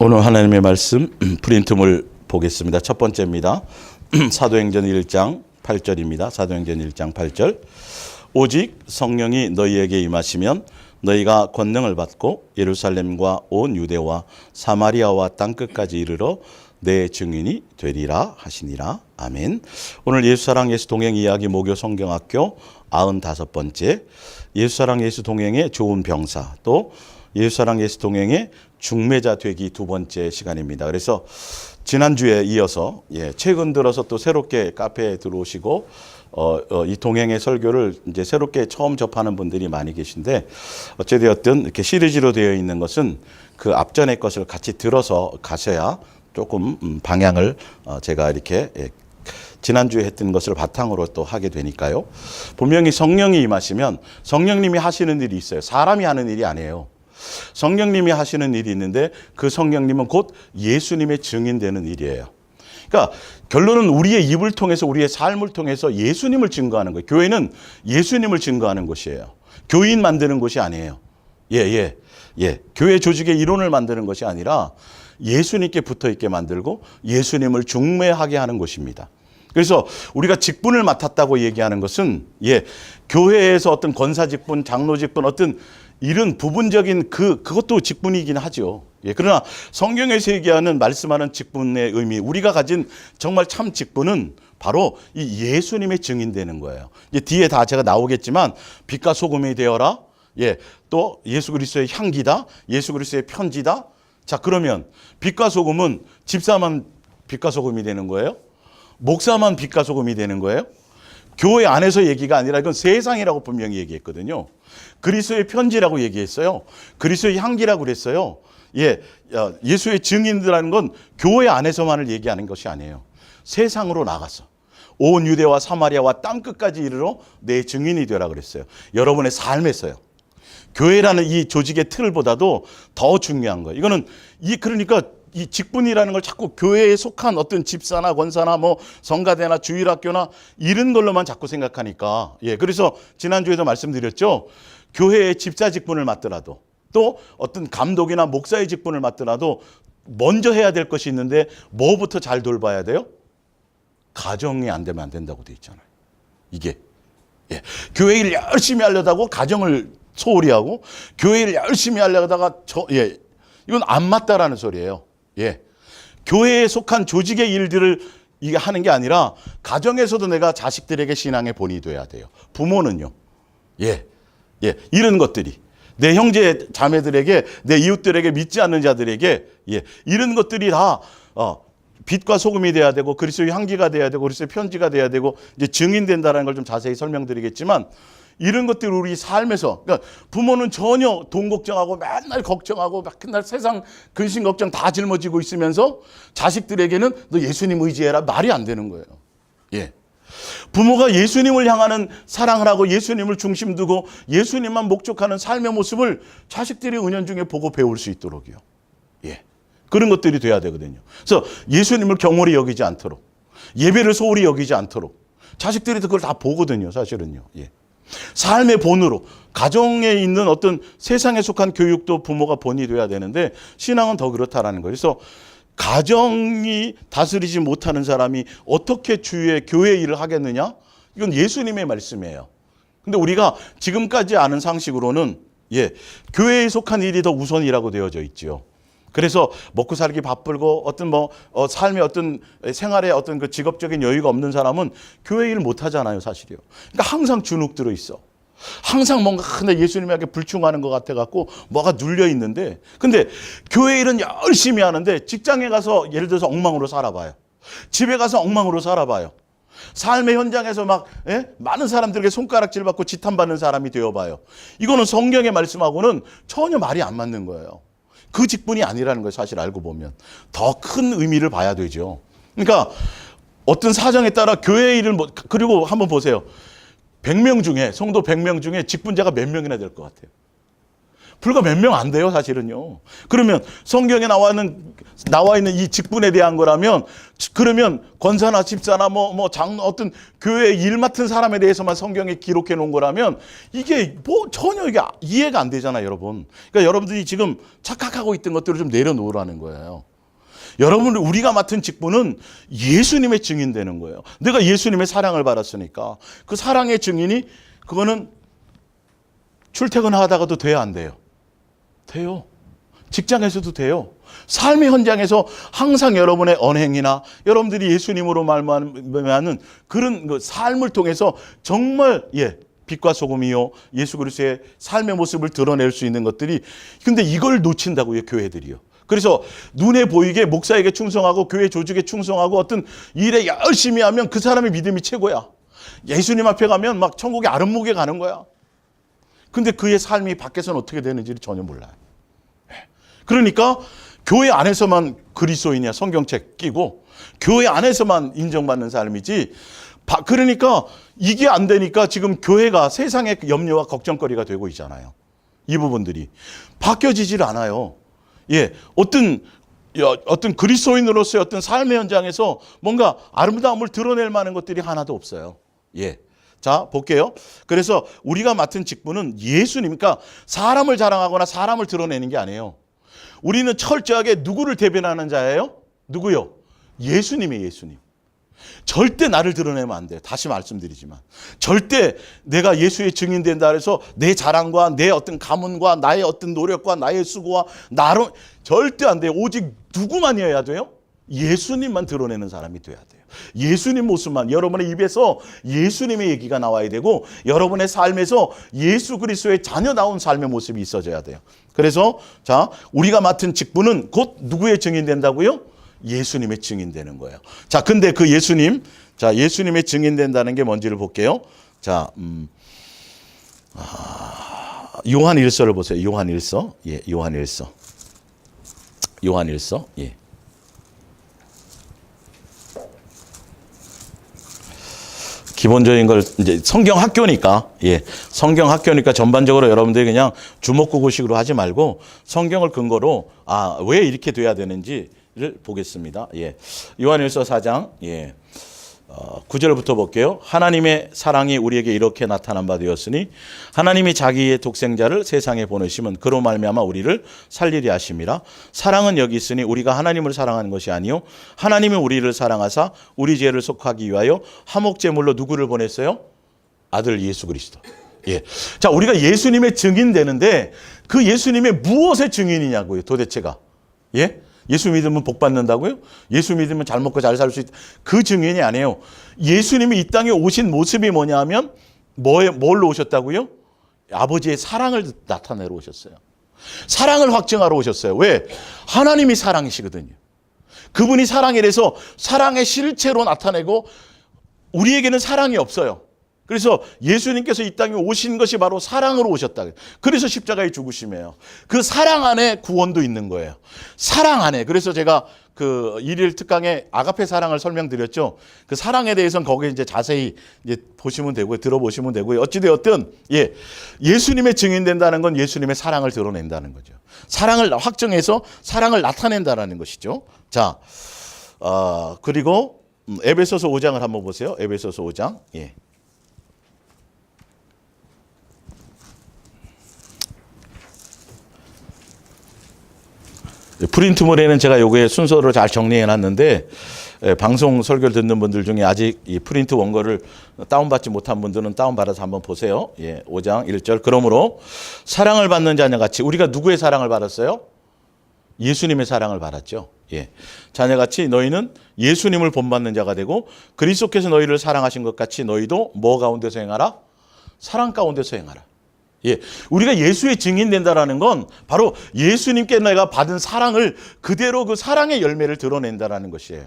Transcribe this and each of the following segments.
오늘 하나님의 말씀 프린트물 보겠습니다. 첫 번째입니다. 사도행전 1장 8절입니다. 사도행전 1장 8절. 오직 성령이 너희에게 임하시면 너희가 권능을 받고 예루살렘과 온 유대와 사마리아와 땅끝까지 이르러 내 증인이 되리라 하시니라. 아멘. 오늘 예수사랑 예수 동행 이야기 모교 성경학교 95번째 예수사랑 예수 동행의 좋은 병사, 또 예수사랑 예수 동행의 중매자 되기 두 번째 시간입니다. 그래서 지난주에 이어서 최근 들어서 또 새롭게 카페에 들어오시고 이 동행의 설교를 이제 새롭게 처음 접하는 분들이 많이 계신데, 어찌되었든 이렇게 시리즈로 되어 있는 것은 그 앞전의 것을 같이 들어서 가셔야 조금 방향을 제가 이렇게 지난주에 했던 것을 바탕으로 또 하게 되니까요. 분명히 성령이 임하시면 성령님이 하시는 일이 있어요. 사람이 하는 일이 아니에요. 성령님이 하시는 일이 있는데 그 성령님은 곧 예수님의 증인되는 일이에요. 그러니까 결론은 우리의 입을 통해서, 우리의 삶을 통해서 예수님을 증거하는 거예요. 교회는 예수님을 증거하는 곳이에요. 교인 만드는 곳이 아니에요. 교회 조직의 이론을 만드는 것이 아니라 예수님께 붙어 있게 만들고 예수님을 중매하게 하는 곳입니다. 그래서 우리가 직분을 맡았다고 얘기하는 것은 교회에서 어떤 권사 직분, 장로 직분, 어떤 이런 부분적인 그것도 직분이긴 하죠. 그러나 성경에서 얘기하는, 말씀하는 직분의 의미, 우리가 가진 정말 참 직분은 바로 이 예수님의 증인되는 거예요. 뒤에 다 제가 나오겠지만 빛과 소금이 되어라. 또 예수 그리스도의 향기다. 예수 그리스도의 편지다. 자, 그러면 빛과 소금은 집사만 빛과 소금이 되는 거예요? 목사만 빛과 소금이 되는 거예요? 교회 안에서 얘기가 아니라 이건 세상이라고 분명히 얘기했거든요. 그리스도의 편지라고 얘기했어요. 그리스도의 향기라고 그랬어요. 예수의 증인들라는 건 교회 안에서만을 얘기하는 것이 아니에요. 세상으로 나가서 온 유대와 사마리아와 땅끝까지 이르러 내 증인이 되라 그랬어요. 여러분의 삶에서요. 교회라는 이 조직의 틀보다도 더 중요한 거예요. 이거는 그러니까 이 직분이라는 걸 자꾸 교회에 속한 어떤 집사나 권사나 뭐 성가대나 주일학교나 이런 걸로만 자꾸 생각하니까, 그래서 지난주에도 말씀드렸죠. 교회의 집사 직분을 맡더라도, 또 어떤 감독이나 목사의 직분을 맡더라도 먼저 해야 될 것이 있는데 뭐부터 잘 돌봐야 돼요? 가정이 안 되면 안 된다고 돼 있잖아요. 이게 교회 일 열심히 하려다고 가정을 소홀히 하고, 교회 일 열심히 하려다가 이건 안 맞다라는 소리예요. 교회에 속한 조직의 일들을 이게 하는 게 아니라 가정에서도 내가 자식들에게 신앙의 본이 돼야 돼요. 부모는요. 이런 것들이 내 형제 자매들에게, 내 이웃들에게, 믿지 않는 자들에게 이런 것들이 다 빛과 소금이 돼야 되고, 그리스도의 향기가 돼야 되고, 그리스도의 편지가 돼야 되고, 이제 증인된다는 걸 좀 자세히 설명드리겠지만, 이런 것들이 우리 삶에서, 그러니까 부모는 전혀 돈 걱정하고 맨날 걱정하고 맨날 세상 근심 걱정 다 짊어지고 있으면서 자식들에게는 너 예수님 의지해라, 말이 안 되는 거예요. 부모가 예수님을 향하는 사랑을 하고 예수님을 중심 두고 예수님만 목적하는 삶의 모습을 자식들이 은연중에 보고 배울 수 있도록요. 그런 것들이 돼야 되거든요. 그래서 예수님을 경홀히 여기지 않도록, 예배를 소홀히 여기지 않도록 자식들이 그걸 다 보거든요, 사실은요. 삶의 본으로, 가정에 있는 어떤 세상에 속한 교육도 부모가 본이 돼야 되는데, 신앙은 더 그렇다라는 거예요. 그래서 가정이 다스리지 못하는 사람이 어떻게 주의 교회 일을 하겠느냐? 이건 예수님의 말씀이에요. 근데 우리가 지금까지 아는 상식으로는 교회에 속한 일이 더 우선이라고 되어져 있죠. 그래서 먹고 살기 바쁘고 어떤 삶의 어떤 생활에 어떤 그 직업적인 여유가 없는 사람은 교회 일 못 하잖아요, 사실이요. 그러니까 항상 주눅 들어 있어. 항상 뭔가 예수님에게 불충하는 것 같아 갖고 뭐가 눌려 있는데, 근데 교회 일은 열심히 하는데 직장에 가서 예를 들어서 엉망으로 살아봐요. 집에 가서 엉망으로 살아봐요. 삶의 현장에서 많은 사람들에게 손가락질 받고 지탄받는 사람이 되어봐요. 이거는 성경의 말씀하고는 전혀 말이 안 맞는 거예요. 그 직분이 아니라는 걸 사실 알고 보면 더 큰 의미를 봐야 되죠. 그러니까 어떤 사정에 따라 교회 일을 그리고 한번 보세요. 100명 중에, 성도 100명 중에 직분자가 몇 명이나 될 것 같아요? 불과 몇 명 안 돼요, 사실은요. 그러면 성경에 나와 있는 이 직분에 대한 거라면, 그러면 권사나 집사나 어떤 교회 일 맡은 사람에 대해서만 성경에 기록해 놓은 거라면 이게 전혀 이게 이해가 안 되잖아요, 여러분. 그러니까 여러분들이 지금 착각하고 있던 것들을 좀 내려놓으라는 거예요. 여러분, 우리가 맡은 직분은 예수님의 증인되는 거예요. 내가 예수님의 사랑을 받았으니까 그 사랑의 증인이, 그거는 출퇴근하다가도 돼야 안 돼요? 돼요. 직장에서도 돼요. 삶의 현장에서 항상 여러분의 언행이나 여러분들이 예수님으로 말하는 그런 그 삶을 통해서 정말 빛과 소금이요 예수 그리스도의 삶의 모습을 드러낼 수 있는 것들이, 근데 이걸 놓친다고요, 교회들이요. 그래서 눈에 보이게 목사에게 충성하고 교회 조직에 충성하고 어떤 일에 열심히 하면 그 사람의 믿음이 최고야. 예수님 앞에 가면 막 천국의 아름목에 가는 거야. 근데 그의 삶이 밖에서는 어떻게 되는지를 전혀 몰라요. 그러니까 교회 안에서만 그리스도인이야 성경책 끼고 교회 안에서만 인정받는 삶이지, 그러니까 이게 안 되니까 지금 교회가 세상의 염려와 걱정거리가 되고 있잖아요. 이 부분들이 바뀌어지질 않아요. 어떤 그리스도인으로서의 어떤 삶의 현장에서 뭔가 아름다움을 드러낼 만한 것들이 하나도 없어요. 자, 볼게요. 그래서 우리가 맡은 직분은 예수님, 그러니까 사람을 자랑하거나 사람을 드러내는 게 아니에요. 우리는 철저하게 누구를 대변하는 자예요? 누구요? 예수님이에요, 예수님. 절대 나를 드러내면 안 돼요. 다시 말씀드리지만. 절대 내가 예수의 증인된다 해서 내 자랑과 내 어떤 가문과 나의 어떤 노력과 나의 수고와 나로 절대 안 돼요. 오직 누구만이어야 돼요? 예수님만 드러내는 사람이 돼야 돼요. 예수님 모습만, 여러분의 입에서 예수님의 얘기가 나와야 되고 여러분의 삶에서 예수 그리스도의 자녀다운 삶의 모습이 있어져야 돼요. 그래서 자, 우리가 맡은 직분은 곧 누구의 증인된다고요? 예수님의 증인되는 거예요. 자, 근데 그 예수님, 자, 예수님의 증인된다는 게 뭔지를 볼게요. 자, 요한 1서를 보세요. 요한 1서. 요한 1서. 요한 1서. 기본적인 걸 이제 성경 학교니까, 성경 학교니까 전반적으로 여러분들이 그냥 주먹구구식으로 하지 말고 성경을 근거로 왜 이렇게 돼야 되는지를 보겠습니다. 요한일서 4장 9절부터 볼게요. 하나님의 사랑이 우리에게 이렇게 나타난 바 되었으니 하나님이 자기의 독생자를 세상에 보내심은 그로 말미암아 우리를 살리려 하심이라. 사랑은 여기 있으니 우리가 하나님을 사랑하는 것이 아니요 하나님이 우리를 사랑하사 우리 죄를 속하기 위하여 화목제물로 누구를 보냈어요? 아들 예수 그리스도. 자, 우리가 예수님의 증인 되는데 그 예수님의 무엇의 증인이냐고요, 도대체가. 예수 믿으면 복 받는다고요? 예수 믿으면 잘 먹고 잘 살 수 있다. 그 증인이 아니에요. 예수님이 이 땅에 오신 모습이 뭐냐 하면 뭘로 오셨다고요? 아버지의 사랑을 나타내러 오셨어요. 사랑을 확증하러 오셨어요. 왜? 하나님이 사랑이시거든요. 그분이 사랑이라서 사랑의 실체로 나타내고 우리에게는 사랑이 없어요. 그래서 예수님께서 이 땅에 오신 것이 바로 사랑으로 오셨다. 그래서 십자가의 죽으심이에요. 그 사랑 안에 구원도 있는 거예요. 사랑 안에. 그래서 제가 그 일일 특강에 아가페 사랑을 설명드렸죠. 그 사랑에 대해서는 거기에 이제 자세히 이제 보시면 되고요. 들어보시면 되고요. 어찌되었든, 예수님의 증인된다는 건 예수님의 사랑을 드러낸다는 거죠. 사랑을 확정해서 사랑을 나타낸다는 것이죠. 자, 그리고 에베소서 5장을 한번 보세요. 에베소서 5장. 프린트물에는 제가 요거의 순서를 잘 정리해 놨는데 방송 설교를 듣는 분들 중에 아직 이 프린트 원고를 다운받지 못한 분들은 다운받아서 한번 보세요. 5장 1절. 그러므로 사랑을 받는 자녀같이 우리가 누구의 사랑을 받았어요? 예수님의 사랑을 받았죠. 자녀같이 너희는 예수님을 본받는 자가 되고 그리스도께서 너희를 사랑하신 것 같이 너희도 뭐 가운데서 행하라? 사랑 가운데서 행하라. 우리가 예수의 증인된다라는 건 바로 예수님께 내가 받은 사랑을 그대로 그 사랑의 열매를 드러낸다라는 것이에요.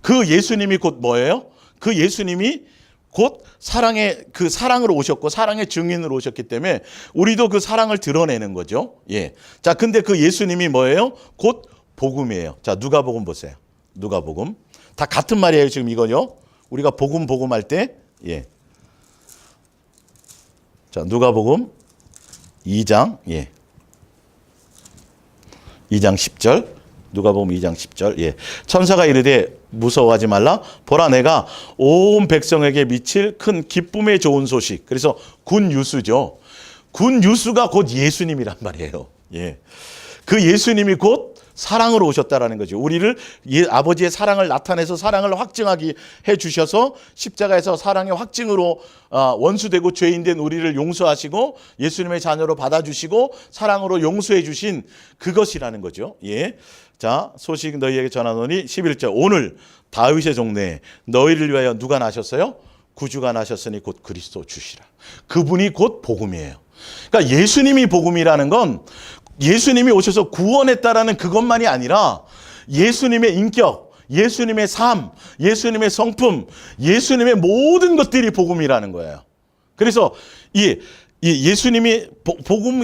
그 예수님이 곧 뭐예요? 그 예수님이 곧 그 사랑으로 오셨고 사랑의 증인으로 오셨기 때문에 우리도 그 사랑을 드러내는 거죠. 자, 근데 그 예수님이 뭐예요? 곧 복음이에요. 자, 누가복음 보세요. 누가복음. 다 같은 말이에요, 지금 이거요. 우리가 복음할 때, 자, 누가복음 2장, 2장 10절. 누가복음 2장 10절. 예. 천사가 이르되 무서워하지 말라. 보라 내가 온 백성에게 미칠 큰 기쁨의 좋은 소식. 그래서 굿뉴스죠. 굿뉴스가 곧 예수님이란 말이에요. 예. 그 예수님이 곧 사랑으로 오셨다라는 거죠. 우리를 아버지의 사랑을 나타내서 사랑을 확증하게 해주셔서 십자가에서 사랑의 확증으로 원수되고 죄인된 우리를 용서하시고 예수님의 자녀로 받아주시고 사랑으로 용서해 주신 그것이라는 거죠. 예. 자, 소식 너희에게 전하노니 11절. 오늘 다윗의 종래에 너희를 위하여 누가 나셨어요? 구주가 나셨으니 곧 그리스도 주시라. 그분이 곧 복음이에요. 그러니까 예수님이 복음이라는 건 예수님이 오셔서 구원했다라는 그것만이 아니라 예수님의 인격, 예수님의 삶, 예수님의 성품, 예수님의 모든 것들이 복음이라는 거예요. 그래서 이 예수님이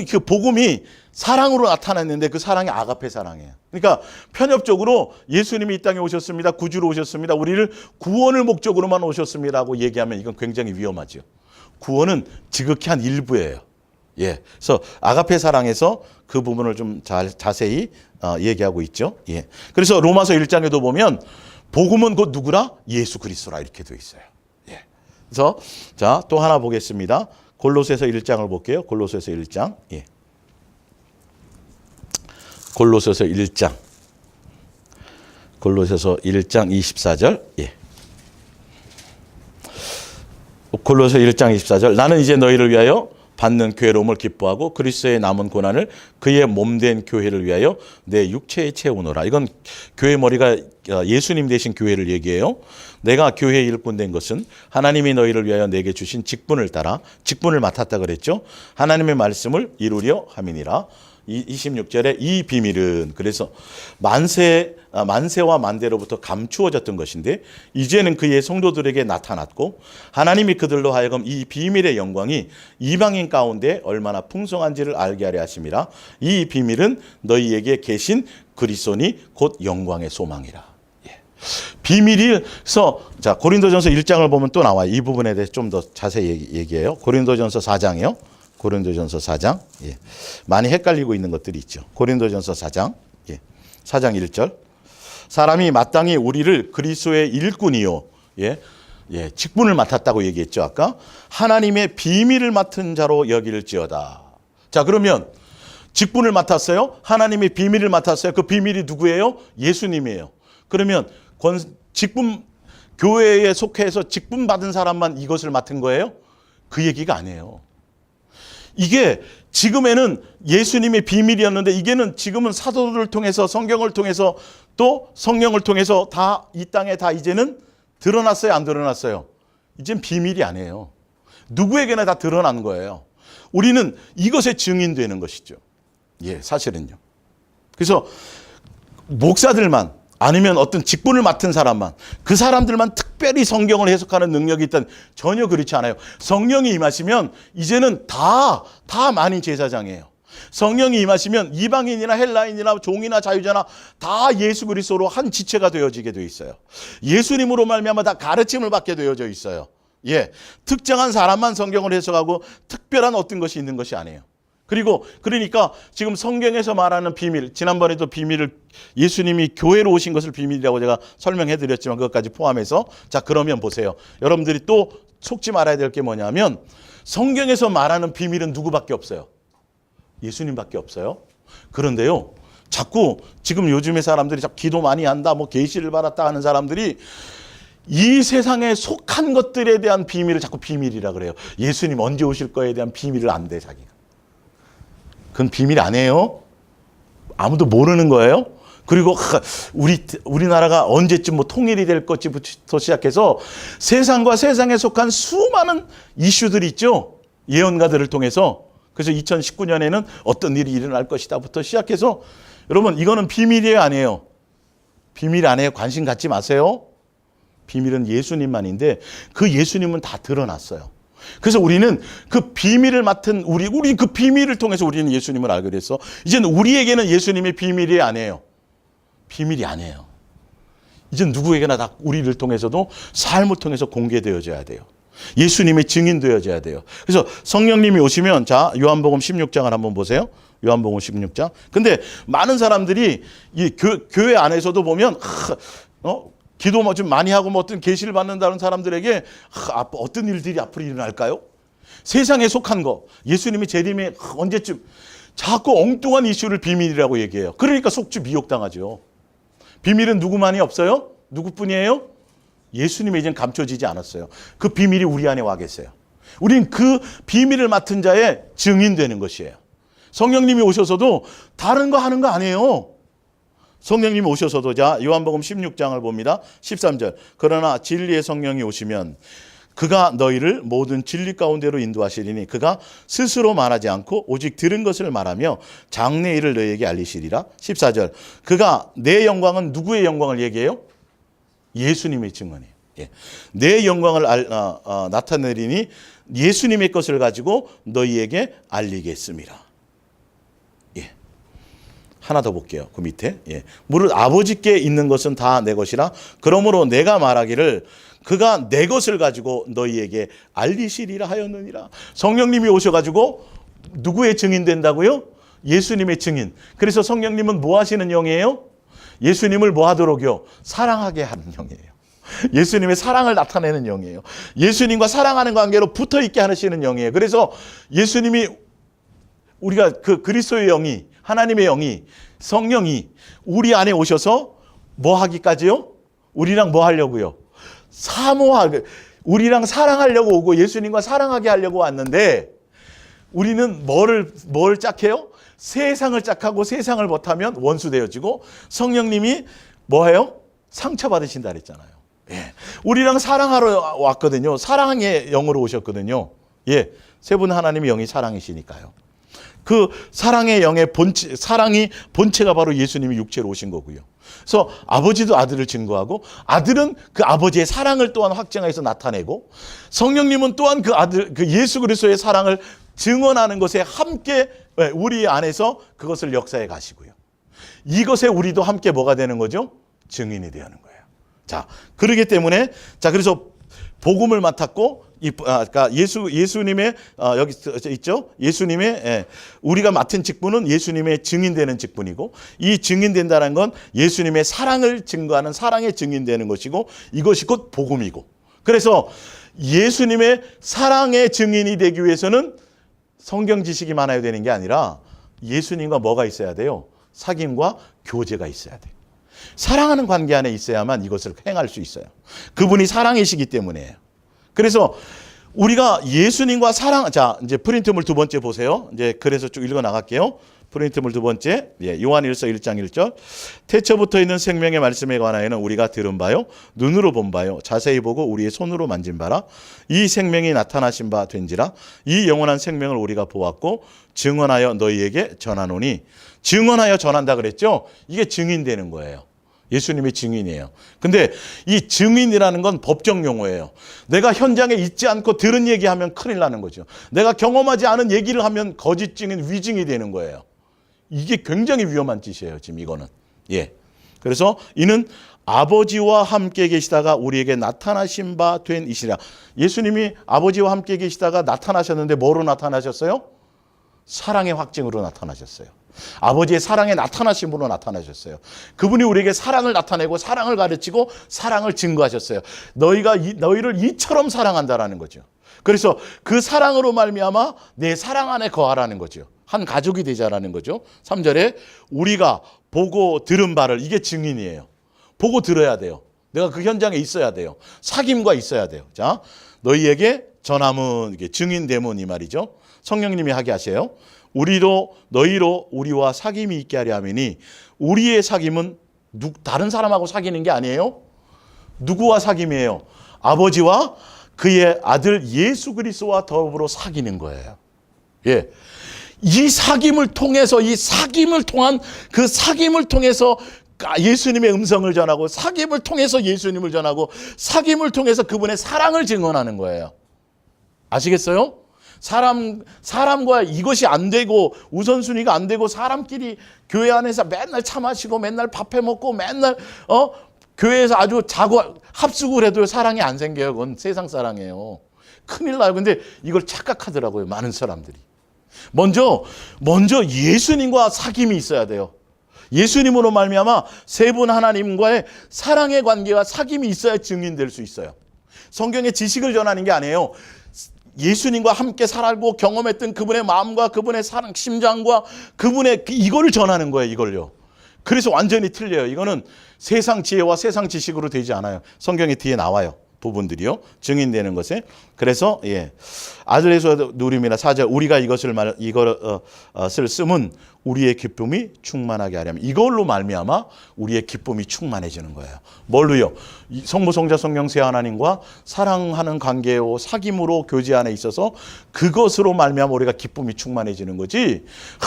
그 복음이 사랑으로 나타났는데 그 사랑이 아가페 사랑이에요. 그러니까 편협적으로 예수님이 이 땅에 오셨습니다. 구주로 오셨습니다. 우리를 구원을 목적으로만 오셨습니다라고 얘기하면 이건 굉장히 위험하죠. 구원은 지극히 한 일부예요. 예. 그래서 아가페 사랑에서 그 부분을 좀 자세히 얘기하고 있죠. 예. 그래서 로마서 1장에도 보면 복음은 곧 누구라? 예수 그리스도라 이렇게 되어 있어요. 예. 그래서 자, 또 하나 보겠습니다. 골로새서 1장을 볼게요. 골로새서 1장. 예. 골로새서 1장. 골로새서 1장 24절. 예. 골로새 1장 24절. 나는 이제 너희를 위하여 받는 괴로움을 기뻐하고 그리스도의 남은 고난을 그의 몸된 교회를 위하여 내 육체에 채우노라. 이건 교회 머리가 예수님 되신 교회를 얘기해요. 내가 교회의 일꾼 된 것은 하나님이 너희를 위하여 내게 주신 직분을 따라 직분을 맡았다 그랬죠. 하나님의 말씀을 이루려 함이니라. 26절에 이 비밀은 그래서 만세와 만대로부터 감추어졌던 것인데 이제는 그의 성도들에게 나타났고 하나님이 그들로 하여금 이 비밀의 영광이 이방인 가운데 얼마나 풍성한지를 알게 하려 하심이라. 이 비밀은 너희에게 계신 그리스도니 곧 영광의 소망이라. 예. 비밀이서 자 고린도전서 1장을 보면 또 나와요. 이 부분에 대해서 좀 더 자세히 얘기해요. 고린도전서 4장이요. 고린도전서 4장. 예. 많이 헷갈리고 있는 것들이 있죠. 고린도전서 4장. 예. 4장 1절. 사람이 마땅히 우리를 그리스도의 일꾼이요. 예. 예. 직분을 맡았다고 얘기했죠. 아까. 하나님의 비밀을 맡은 자로 여길지어다. 자, 그러면 직분을 맡았어요. 하나님의 비밀을 맡았어요. 그 비밀이 누구예요? 예수님이에요. 그러면 직분 교회에 속해서 직분 받은 사람만 이것을 맡은 거예요? 그 얘기가 아니에요. 이게 지금에는 예수님의 비밀이었는데 이게는 지금은 사도들을 통해서 성경을 통해서 또 성령을 통해서 다 이 땅에 다 이제는 드러났어요? 안 드러났어요? 이젠 비밀이 아니에요. 누구에게나 다 드러난 거예요. 우리는 이것에 증인되는 것이죠. 예, 사실은요. 그래서 목사들만 아니면 어떤 직분을 맡은 사람만 그 사람들만 특별히 성경을 해석하는 능력이 있다면 전혀 그렇지 않아요. 성령이 임하시면 이제는 다 만인 제사장이에요. 성령이 임하시면 이방인이나 헬라인이나 종이나 자유자나 다 예수 그리스도로 한 지체가 되어지게 되어 있어요. 예수님으로 말미암아 다 가르침을 받게 되어져 있어요. 예, 특정한 사람만 성경을 해석하고 특별한 어떤 것이 있는 것이 아니에요. 그리고 그러니까 지금 성경에서 말하는 비밀, 지난번에도 비밀을 예수님이 교회로 오신 것을 비밀이라고 제가 설명해 드렸지만 그것까지 포함해서 자 그러면 보세요. 여러분들이 또 속지 말아야 될 게 뭐냐면 성경에서 말하는 비밀은 누구밖에 없어요? 예수님밖에 없어요. 그런데요. 자꾸 지금 요즘의 사람들이 자꾸 기도 많이 한다, 뭐 계시를 받았다 하는 사람들이 이 세상에 속한 것들에 대한 비밀을 자꾸 비밀이라 그래요. 예수님 언제 오실 거에 대한 비밀을 안 돼, 자기가. 그건 비밀 아니에요. 아무도 모르는 거예요. 그리고 우리나라가 언제쯤 뭐 통일이 될 것부터 시작해서 세상과 세상에 속한 수많은 이슈들이 있죠. 예언가들을 통해서. 그래서 2019년에는 어떤 일이 일어날 것이다부터 시작해서 여러분 이거는 비밀이에요, 아니에요? 비밀 아니에요. 관심 갖지 마세요. 비밀은 예수님만인데 그 예수님은 다 드러났어요. 그래서 우리는 그 비밀을 맡은 우리 그 비밀을 통해서 우리는 예수님을 알게 됐어. 이제는 우리에게는 예수님의 비밀이 아니에요. 비밀이 아니에요. 이제 누구에게나 다 우리를 통해서도 삶을 통해서 공개되어져야 돼요. 예수님의 증인되어져야 돼요. 그래서 성령님이 오시면 자 요한복음 16장을 한번 보세요. 요한복음 16장. 근데 많은 사람들이 이 교회 안에서도 보면 기도 뭐 좀 많이 하고 뭐 어떤 계시를 받는다는 사람들에게 어떤 일들이 앞으로 일어날까요? 세상에 속한 거, 예수님이 재림에 언제쯤, 자꾸 엉뚱한 이슈를 비밀이라고 얘기해요. 그러니까 속주 미혹당하죠. 비밀은 누구만이 없어요? 누구뿐이에요? 예수님이 이젠 감춰지지 않았어요. 그 비밀이 우리 안에 와 계세요. 우린 그 비밀을 맡은 자의 증인되는 것이에요. 성령님이 오셔서도 다른 거 하는 거 아니에요. 성령님이 오셔서도, 자, 요한복음 16장을 봅니다. 13절. 그러나 진리의 성령이 오시면 그가 너희를 모든 진리 가운데로 인도하시리니 그가 스스로 말하지 않고 오직 들은 것을 말하며 장래 일을 너희에게 알리시리라. 14절. 그가 내 영광은 누구의 영광을 얘기해요? 예수님의 증언이에요. 예. 내 영광을 나타내리니 예수님의 것을 가지고 너희에게 알리겠습니다. 예. 하나 더 볼게요. 그 밑에. 예. 무릇 아버지께 있는 것은 다 내 것이라. 그러므로 내가 말하기를 그가 내 것을 가지고 너희에게 알리시리라 하였느니라. 성령님이 오셔가지고 누구의 증인 된다고요? 예수님의 증인. 그래서 성령님은 뭐 하시는 영이에요? 예수님을 뭐 하도록요? 사랑하게 하는 영이에요. 예수님의 사랑을 나타내는 영이에요. 예수님과 사랑하는 관계로 붙어있게 하시는 영이에요. 그래서 예수님이, 우리가 그 그리스도의 영이, 하나님의 영이, 성령이 우리 안에 오셔서 뭐 하기까지요? 우리랑 뭐 하려고요? 사모하게, 우리랑 사랑하려고 오고 예수님과 사랑하게 하려고 왔는데, 우리는 뭘 짝해요? 세상을 짝하고 세상을 못하면 원수 되어지고, 성령님이 뭐해요? 상처받으신다 그랬잖아요. 예. 우리랑 사랑하러 왔거든요. 사랑의 영으로 오셨거든요. 예. 세 분 하나님의 영이 사랑이시니까요. 그 사랑의 영의 사랑이 본체가 바로 예수님이 육체로 오신 거고요. 그래서 아버지도 아들을 증거하고, 아들은 그 아버지의 사랑을 또한 확증해서 나타내고, 성령님은 또한 그 아들, 그 예수 그리스도의 사랑을 증언하는 것에 함께 우리 안에서 그것을 역사해 가시고요. 이것에 우리도 함께 뭐가 되는 거죠? 증인이 되는 거예요. 자, 그러기 때문에, 자, 그래서 복음을 맡았고, 그러니까 예수님의, 여기 있죠? 예수님의, 우리가 맡은 직분은 예수님의 증인되는 직분이고, 이 증인된다는 건 예수님의 사랑을 증거하는 사랑의 증인되는 것이고, 이것이 곧 복음이고. 그래서 예수님의 사랑의 증인이 되기 위해서는 성경 지식이 많아야 되는 게 아니라 예수님과 뭐가 있어야 돼요? 사귐과 교제가 있어야 돼요. 사랑하는 관계 안에 있어야만 이것을 행할 수 있어요. 그분이 사랑이시기 때문이에요. 그래서 우리가 예수님과 사랑, 자, 이제 프린트물 두 번째 보세요. 이제 그래서 쭉 읽어 나갈게요. 프린트물 두 번째, 요한일서 1장 1절. 태초부터 있는 생명의 말씀에 관하여는 우리가 들은 바요, 눈으로 본 바요, 자세히 보고 우리의 손으로 만진 바라. 이 생명이 나타나신 바 된지라. 이 영원한 생명을 우리가 보았고 증언하여 너희에게 전하노니. 증언하여 전한다 그랬죠? 이게 증인되는 거예요. 예수님의 증인이에요. 근데 이 증인이라는 건 법정 용어예요. 내가 현장에 있지 않고 들은 얘기하면 큰일 나는 거죠. 내가 경험하지 않은 얘기를 하면 거짓 증인, 위증이 되는 거예요. 이게 굉장히 위험한 짓이에요, 지금 이거는. 예. 그래서 이는 아버지와 함께 계시다가 우리에게 나타나신 바 된 이시라. 예수님이 아버지와 함께 계시다가 나타나셨는데 뭐로 나타나셨어요? 사랑의 확증으로 나타나셨어요. 아버지의 사랑에 나타나심으로 나타나셨어요. 그분이 우리에게 사랑을 나타내고 사랑을 가르치고 사랑을 증거하셨어요. 너희를 이처럼 사랑한다라는 거죠. 그래서 그 사랑으로 말미암아 내 사랑 안에 거하라는 거죠. 한 가족이 되자라는 거죠. 3절에 우리가 보고 들은 바를, 이게 증인이에요. 보고 들어야 돼요. 내가 그 현장에 있어야 돼요. 사귐과 있어야 돼요. 자, 너희에게 전함은, 이게 증인되문 이 말이죠. 성령님이 하게 하세요. 우리도 너희로 우리와 사귐이 있게 하려 함이니. 우리의 사귐은 다른 사람하고 사귀는 게 아니에요. 누구와 사귐이에요? 아버지와 그의 아들 예수 그리스도와 더불어 사귀는 거예요. 예. 이 사귐을 통해서, 이 사귐을 통한 그 사귐을 통해서 예수님의 음성을 전하고, 사귐을 통해서 예수님을 전하고, 사귐을 통해서 그분의 사랑을 증언하는 거예요. 아시겠어요? 사람과 이것이 안 되고, 우선순위가 안 되고, 사람끼리 교회 안에서 맨날 차 마시고, 맨날 밥해 먹고, 맨날, 교회에서 아주 합숙을 해도 사랑이 안 생겨요. 그건 세상 사랑이에요. 큰일 나요. 근데 이걸 착각하더라고요, 많은 사람들이. 먼저 예수님과 사귐이 있어야 돼요. 예수님으로 말미암아 세 분 하나님과의 사랑의 관계와 사귐이 있어야 증인될 수 있어요. 성경의 지식을 전하는 게 아니에요. 예수님과 함께 살고 경험했던 그분의 마음과 그분의 사랑, 심장과 그분의 이거를 전하는 거예요. 이걸요. 그래서 완전히 틀려요. 이거는 세상 지혜와 세상 지식으로 되지 않아요. 성경에 뒤에 나와요. 부분들이요. 증인되는 것에. 그래서 아들에서 누림이나 사자 우리가 이것을 쓰면 우리의 기쁨이 충만하게 하려면 이걸로 말미암아 우리의 기쁨이 충만해지는 거예요. 뭘로요? 성부 성자 성령 세 하나님과 사랑하는 관계요 사귐으로 교제 안에 있어서 그것으로 말미암아 우리가 기쁨이 충만해지는 거지.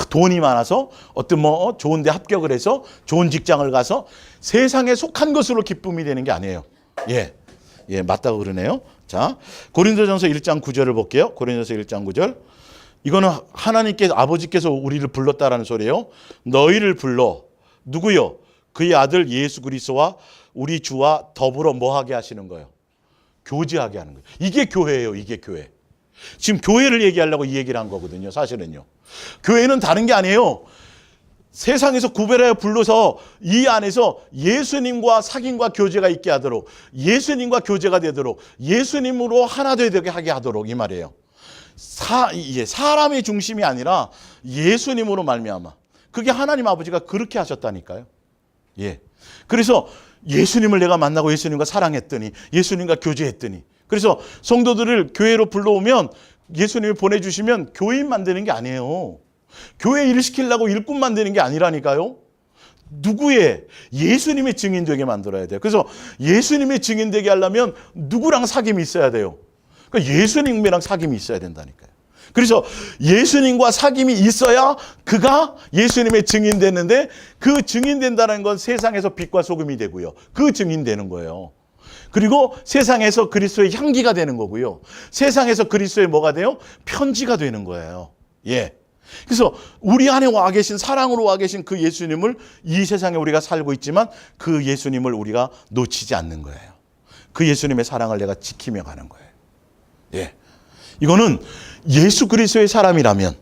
돈이 많아서 어떤 좋은 데 합격을 해서 좋은 직장을 가서 세상에 속한 것으로 기쁨이 되는 게 아니에요. 예, 맞다고 그러네요. 자, 고린도전서 1장 9절을 볼게요. 고린도전서 1장 9절. 이거는 하나님께 아버지께서 우리를 불렀다라는 소리예요. 너희를 불러 누구요? 그의 아들 예수 그리스도와 우리 주와 더불어 뭐하게 하시는 거예요? 교제하게 하는 거예요. 이게 교회예요. 이게 교회. 지금 교회를 얘기하려고 이 얘기를 한 거거든요. 사실은요. 교회는 다른 게 아니에요. 세상에서 구별하여 불러서 이 안에서 예수님과 사귐과 교제가 있게 하도록 예수님과 교제가 되도록 예수님으로 하나 되게 하게 하도록 이 말이에요. 사람의 중심이 아니라 예수님으로 말미암아. 그게 하나님 아버지가 그렇게 하셨다니까요. 예. 그래서 예수님을 내가 만나고 예수님과 사랑했더니 예수님과 교제했더니 그래서 성도들을 교회로 불러오면 예수님을 보내주시면 교인 만드는 게 아니에요. 교회 일을 시키려고 일꾼 만드는 게 아니라니까요. 누구의? 예수님의 증인 되게 만들어야 돼요. 그래서 예수님의 증인 되게 하려면 누구랑 사귐이 있어야 돼요. 그러니까 예수님이랑 사귐이 있어야 된다니까요. 그래서 예수님과 사귐이 있어야 그가 예수님의 증인 되는데 그 증인 된다는 건 세상에서 빛과 소금이 되고요. 그 증인 되는 거예요. 그리고 세상에서 그리스도의 향기가 되는 거고요. 세상에서 그리스도의 뭐가 돼요? 편지가 되는 거예요. 예. 그래서 우리 안에 와 계신 사랑으로 와 계신 그 예수님을 이 세상에 우리가 살고 있지만 그 예수님을 우리가 놓치지 않는 거예요. 그 예수님의 사랑을 내가 지키며 가는 거예요. 예. 이거는 예수 그리스도의 사람이라면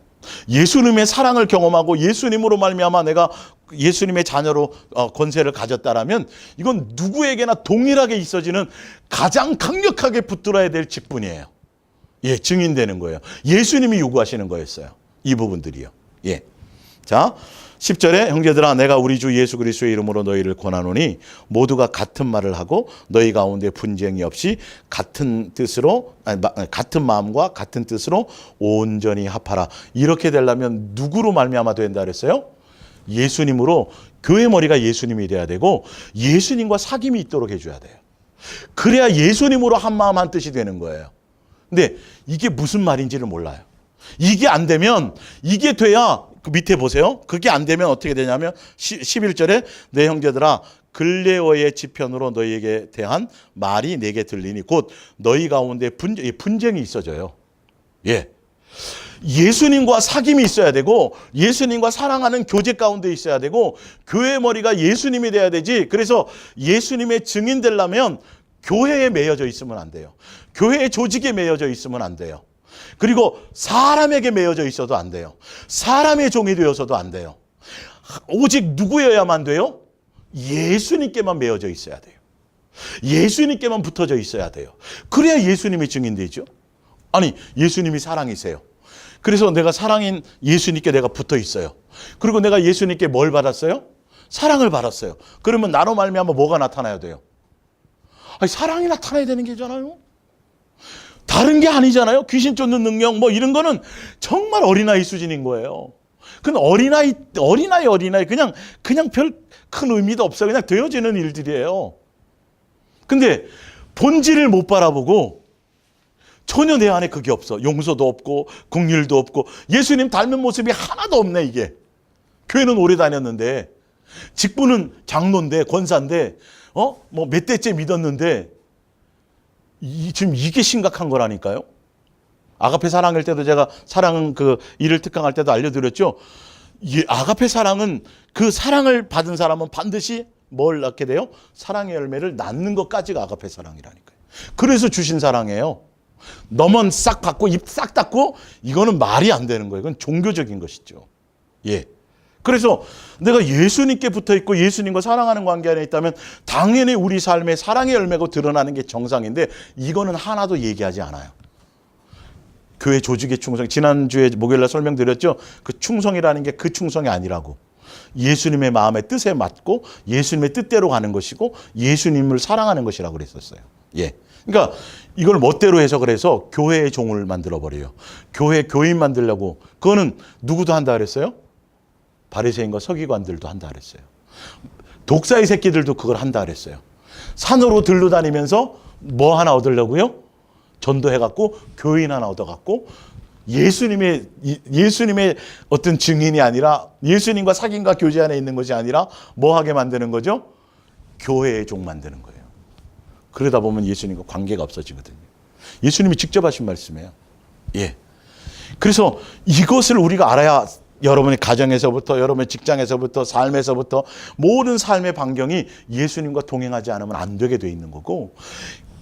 예수님의 사랑을 경험하고 예수님으로 말미암아 내가 예수님의 자녀로 권세를 가졌다라면 이건 누구에게나 동일하게 있어지는 가장 강력하게 붙들어야 될 직분이에요. 예, 증인되는 거예요. 예수님이 요구하시는 거였어요. 이 부분들이요. 예. 자, 10절에 형제들아 내가 우리 주 예수 그리스도의 이름으로 너희를 권하노니 모두가 같은 말을 하고 너희 가운데 분쟁이 없이 같은 마음과 같은 뜻으로 온전히 합하라. 이렇게 되려면 누구로 말미암아 된다 그랬어요? 예수님으로. 교회 머리가 예수님이 돼야 되고 예수님과 사귐이 있도록 해줘야 돼요. 그래야 예수님으로 한 마음 한 뜻이 되는 거예요. 근데 이게 무슨 말인지를 몰라요. 이게 안 되면 이게 돼야 그 밑에 보세요. 그게 안 되면 어떻게 되냐면 11절에 내 형제들아 글레오의 지편으로 너희에게 대한 말이 내게 들리니 곧 너희 가운데 분쟁이 있어져요. 예. 예수님과 사귐이 있어야 되고 예수님과 사랑하는 교제 가운데 있어야 되고 교회 머리가 예수님이 돼야 되지. 그래서 예수님의 증인 되려면 교회에 매여져 있으면 안 돼요. 교회의 조직에 매여져 있으면 안 돼요. 그리고 사람에게 매여져 있어도 안 돼요. 사람의 종이 되어서도 안 돼요. 오직 누구여야만 돼요? 예수님께만 매여져 있어야 돼요. 예수님께만 붙어져 있어야 돼요. 그래야 예수님이 증인되죠. 아니, 예수님이 사랑이세요. 그래서 내가 사랑인 예수님께 내가 붙어 있어요. 그리고 내가 예수님께 뭘 받았어요? 사랑을 받았어요. 그러면 나로 말미암아 뭐가 나타나야 돼요? 아니, 사랑이 나타나야 되는 게잖아요. 다른 게 아니잖아요. 귀신 쫓는 능력 뭐 이런 거는 정말 어린아이 수준인 거예요. 그건 어린아이 그냥 별 큰 의미도 없어요. 그냥 되어지는 일들이에요. 근데 본질을 못 바라보고 전혀 내 안에 그게 없어. 용서도 없고 긍휼도 없고 예수님 닮은 모습이 하나도 없네 이게. 교회는 오래 다녔는데 직분은 장로인데 권사인데 뭐 몇 대째 믿었는데 지금 이게 심각한 거라니까요. 아가페 사랑일 때도 제가 사랑 그 일을 특강할 때도 알려드렸죠. 아가페 사랑은 그 사랑을 받은 사람은 반드시 뭘 낳게 돼요? 사랑의 열매를 낳는 것까지가 아가페 사랑이라니까요. 그래서 주신 사랑이에요. 넘은 싹 받고 입 싹 닫고 이거는 말이 안 되는 거예요. 이건 종교적인 것이죠. 예. 그래서 내가 예수님께 붙어 있고 예수님과 사랑하는 관계 안에 있다면 당연히 우리 삶에 사랑의 열매가 드러나는 게 정상인데 이거는 하나도 얘기하지 않아요. 교회 조직의 충성, 지난주에 목요일날 설명드렸죠. 그 충성이라는 게 그 충성이 아니라고. 예수님의 마음의 뜻에 맞고 예수님의 뜻대로 가는 것이고 예수님을 사랑하는 것이라고 그랬었어요. 예. 그러니까 이걸 멋대로 해석을 해서 교회의 종을 만들어 버려요. 교회 교인 만들려고. 그거는 누구도 한다 그랬어요? 바리새인과 서기관들도 한다 그랬어요. 독사의 새끼들도 그걸 한다 그랬어요. 산으로 들러 다니면서 뭐 하나 얻으려고요? 전도해갖고 교인 하나 얻어갖고 예수님의 어떤 증인이 아니라 예수님과 사귐과 교제 안에 있는 것이 아니라 뭐 하게 만드는 거죠? 교회의 종 만드는 거예요. 그러다 보면 예수님과 관계가 없어지거든요. 예수님이 직접 하신 말씀이에요. 예. 그래서 이것을 우리가 알아야 여러분의 가정에서부터 여러분의 직장에서부터 삶에서부터 모든 삶의 반경이 예수님과 동행하지 않으면 안 되게 돼 있는 거고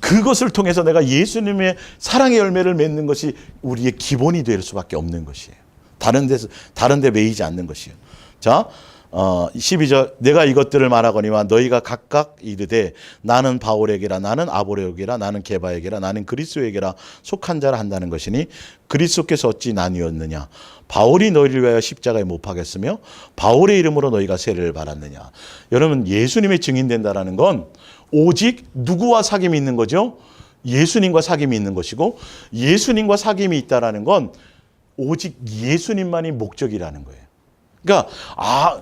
그것을 통해서 내가 예수님의 사랑의 열매를 맺는 것이 우리의 기본이 될 수밖에 없는 것이에요. 다른 데 매이지 않는 것이에요. 자, 12절 내가 이것들을 말하거니와 너희가 각각 이르되 나는 바울에게라 나는 아볼로에게라 나는 게바에게라 나는 그리스도에게라 속한 자라 한다는 것이니 그리스도께서 어찌 나뉘었느냐 바울이 너희를 위하여 십자가에 못 박였으며 바울의 이름으로 너희가 세례를 받았느냐. 여러분 예수님의 증인된다라는 건 오직 누구와 사귐이 있는 거죠? 예수님과 사귐이 있는 것이고 예수님과 사귐이 있다라는 건 오직 예수님만이 목적이라는 거예요. 그러니까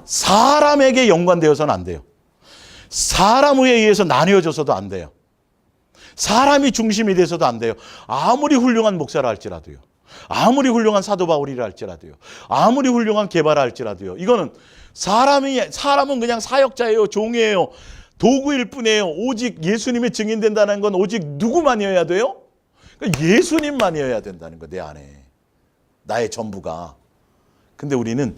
사람에게 연관되어서는 안 돼요. 사람에 의해서 나뉘어져서도 안 돼요. 사람이 중심이 돼서도 안 돼요. 아무리 훌륭한 목사라 할지라도요. 아무리 훌륭한 사도 바울이라 할지라도요. 아무리 훌륭한 게바라 할지라도요. 이거는 사람은 그냥 사역자예요. 종이에요. 도구일 뿐이에요. 오직 예수님의 증인된다는 건 오직 누구만이어야 돼요? 그러니까 예수님만이어야 된다는 거, 내 안에. 나의 전부가. 근데 우리는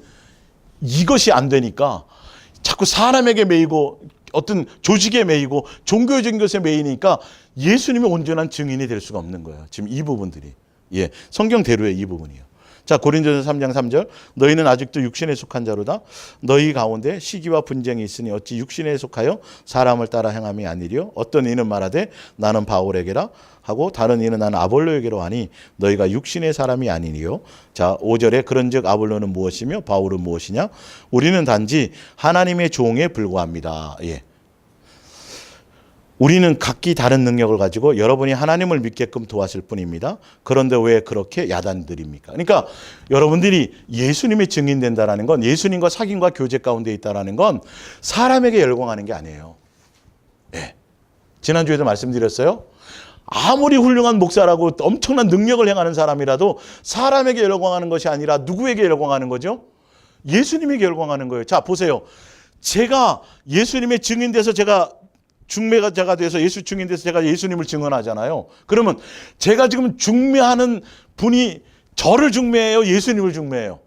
이것이 안 되니까 자꾸 사람에게 매이고 어떤 조직에 매이고 종교적인 것에 매이니까 예수님의 온전한 증인이 될 수가 없는 거예요. 지금 이 부분들이. 예, 성경대로의 이 부분이에요. 자, 고린도전서 3장 3절 너희는 아직도 육신에 속한 자로다. 너희 가운데 시기와 분쟁이 있으니 어찌 육신에 속하여 사람을 따라 행함이 아니리요. 어떤 이는 말하되 나는 바울에게라 하고 다른 이는 나는 아볼로에게로 하니 너희가 육신의 사람이 아니니요. 자, 5절에 그런즉 아볼로는 무엇이며 바울은 무엇이냐? 우리는 단지 하나님의 종에 불과합니다. 예. 우리는 각기 다른 능력을 가지고 여러분이 하나님을 믿게끔 도와줄 뿐입니다. 그런데 왜 그렇게 야단들입니까? 그러니까 여러분들이 예수님의 증인된다라는 건 예수님과 사귐과 교제 가운데 있다라는 건 사람에게 열광하는 게 아니에요. 예. 지난주에도 말씀드렸어요. 아무리 훌륭한 목사라고 엄청난 능력을 행하는 사람이라도 사람에게 열광하는 것이 아니라 누구에게 열광하는 거죠? 예수님에게 열광하는 거예요. 자, 보세요. 제가 예수님의 증인돼서 제가 중매자가 돼서 예수 증인돼서 제가 예수님을 증언하잖아요. 그러면 제가 지금 중매하는 분이 저를 중매해요? 예수님을 중매해요?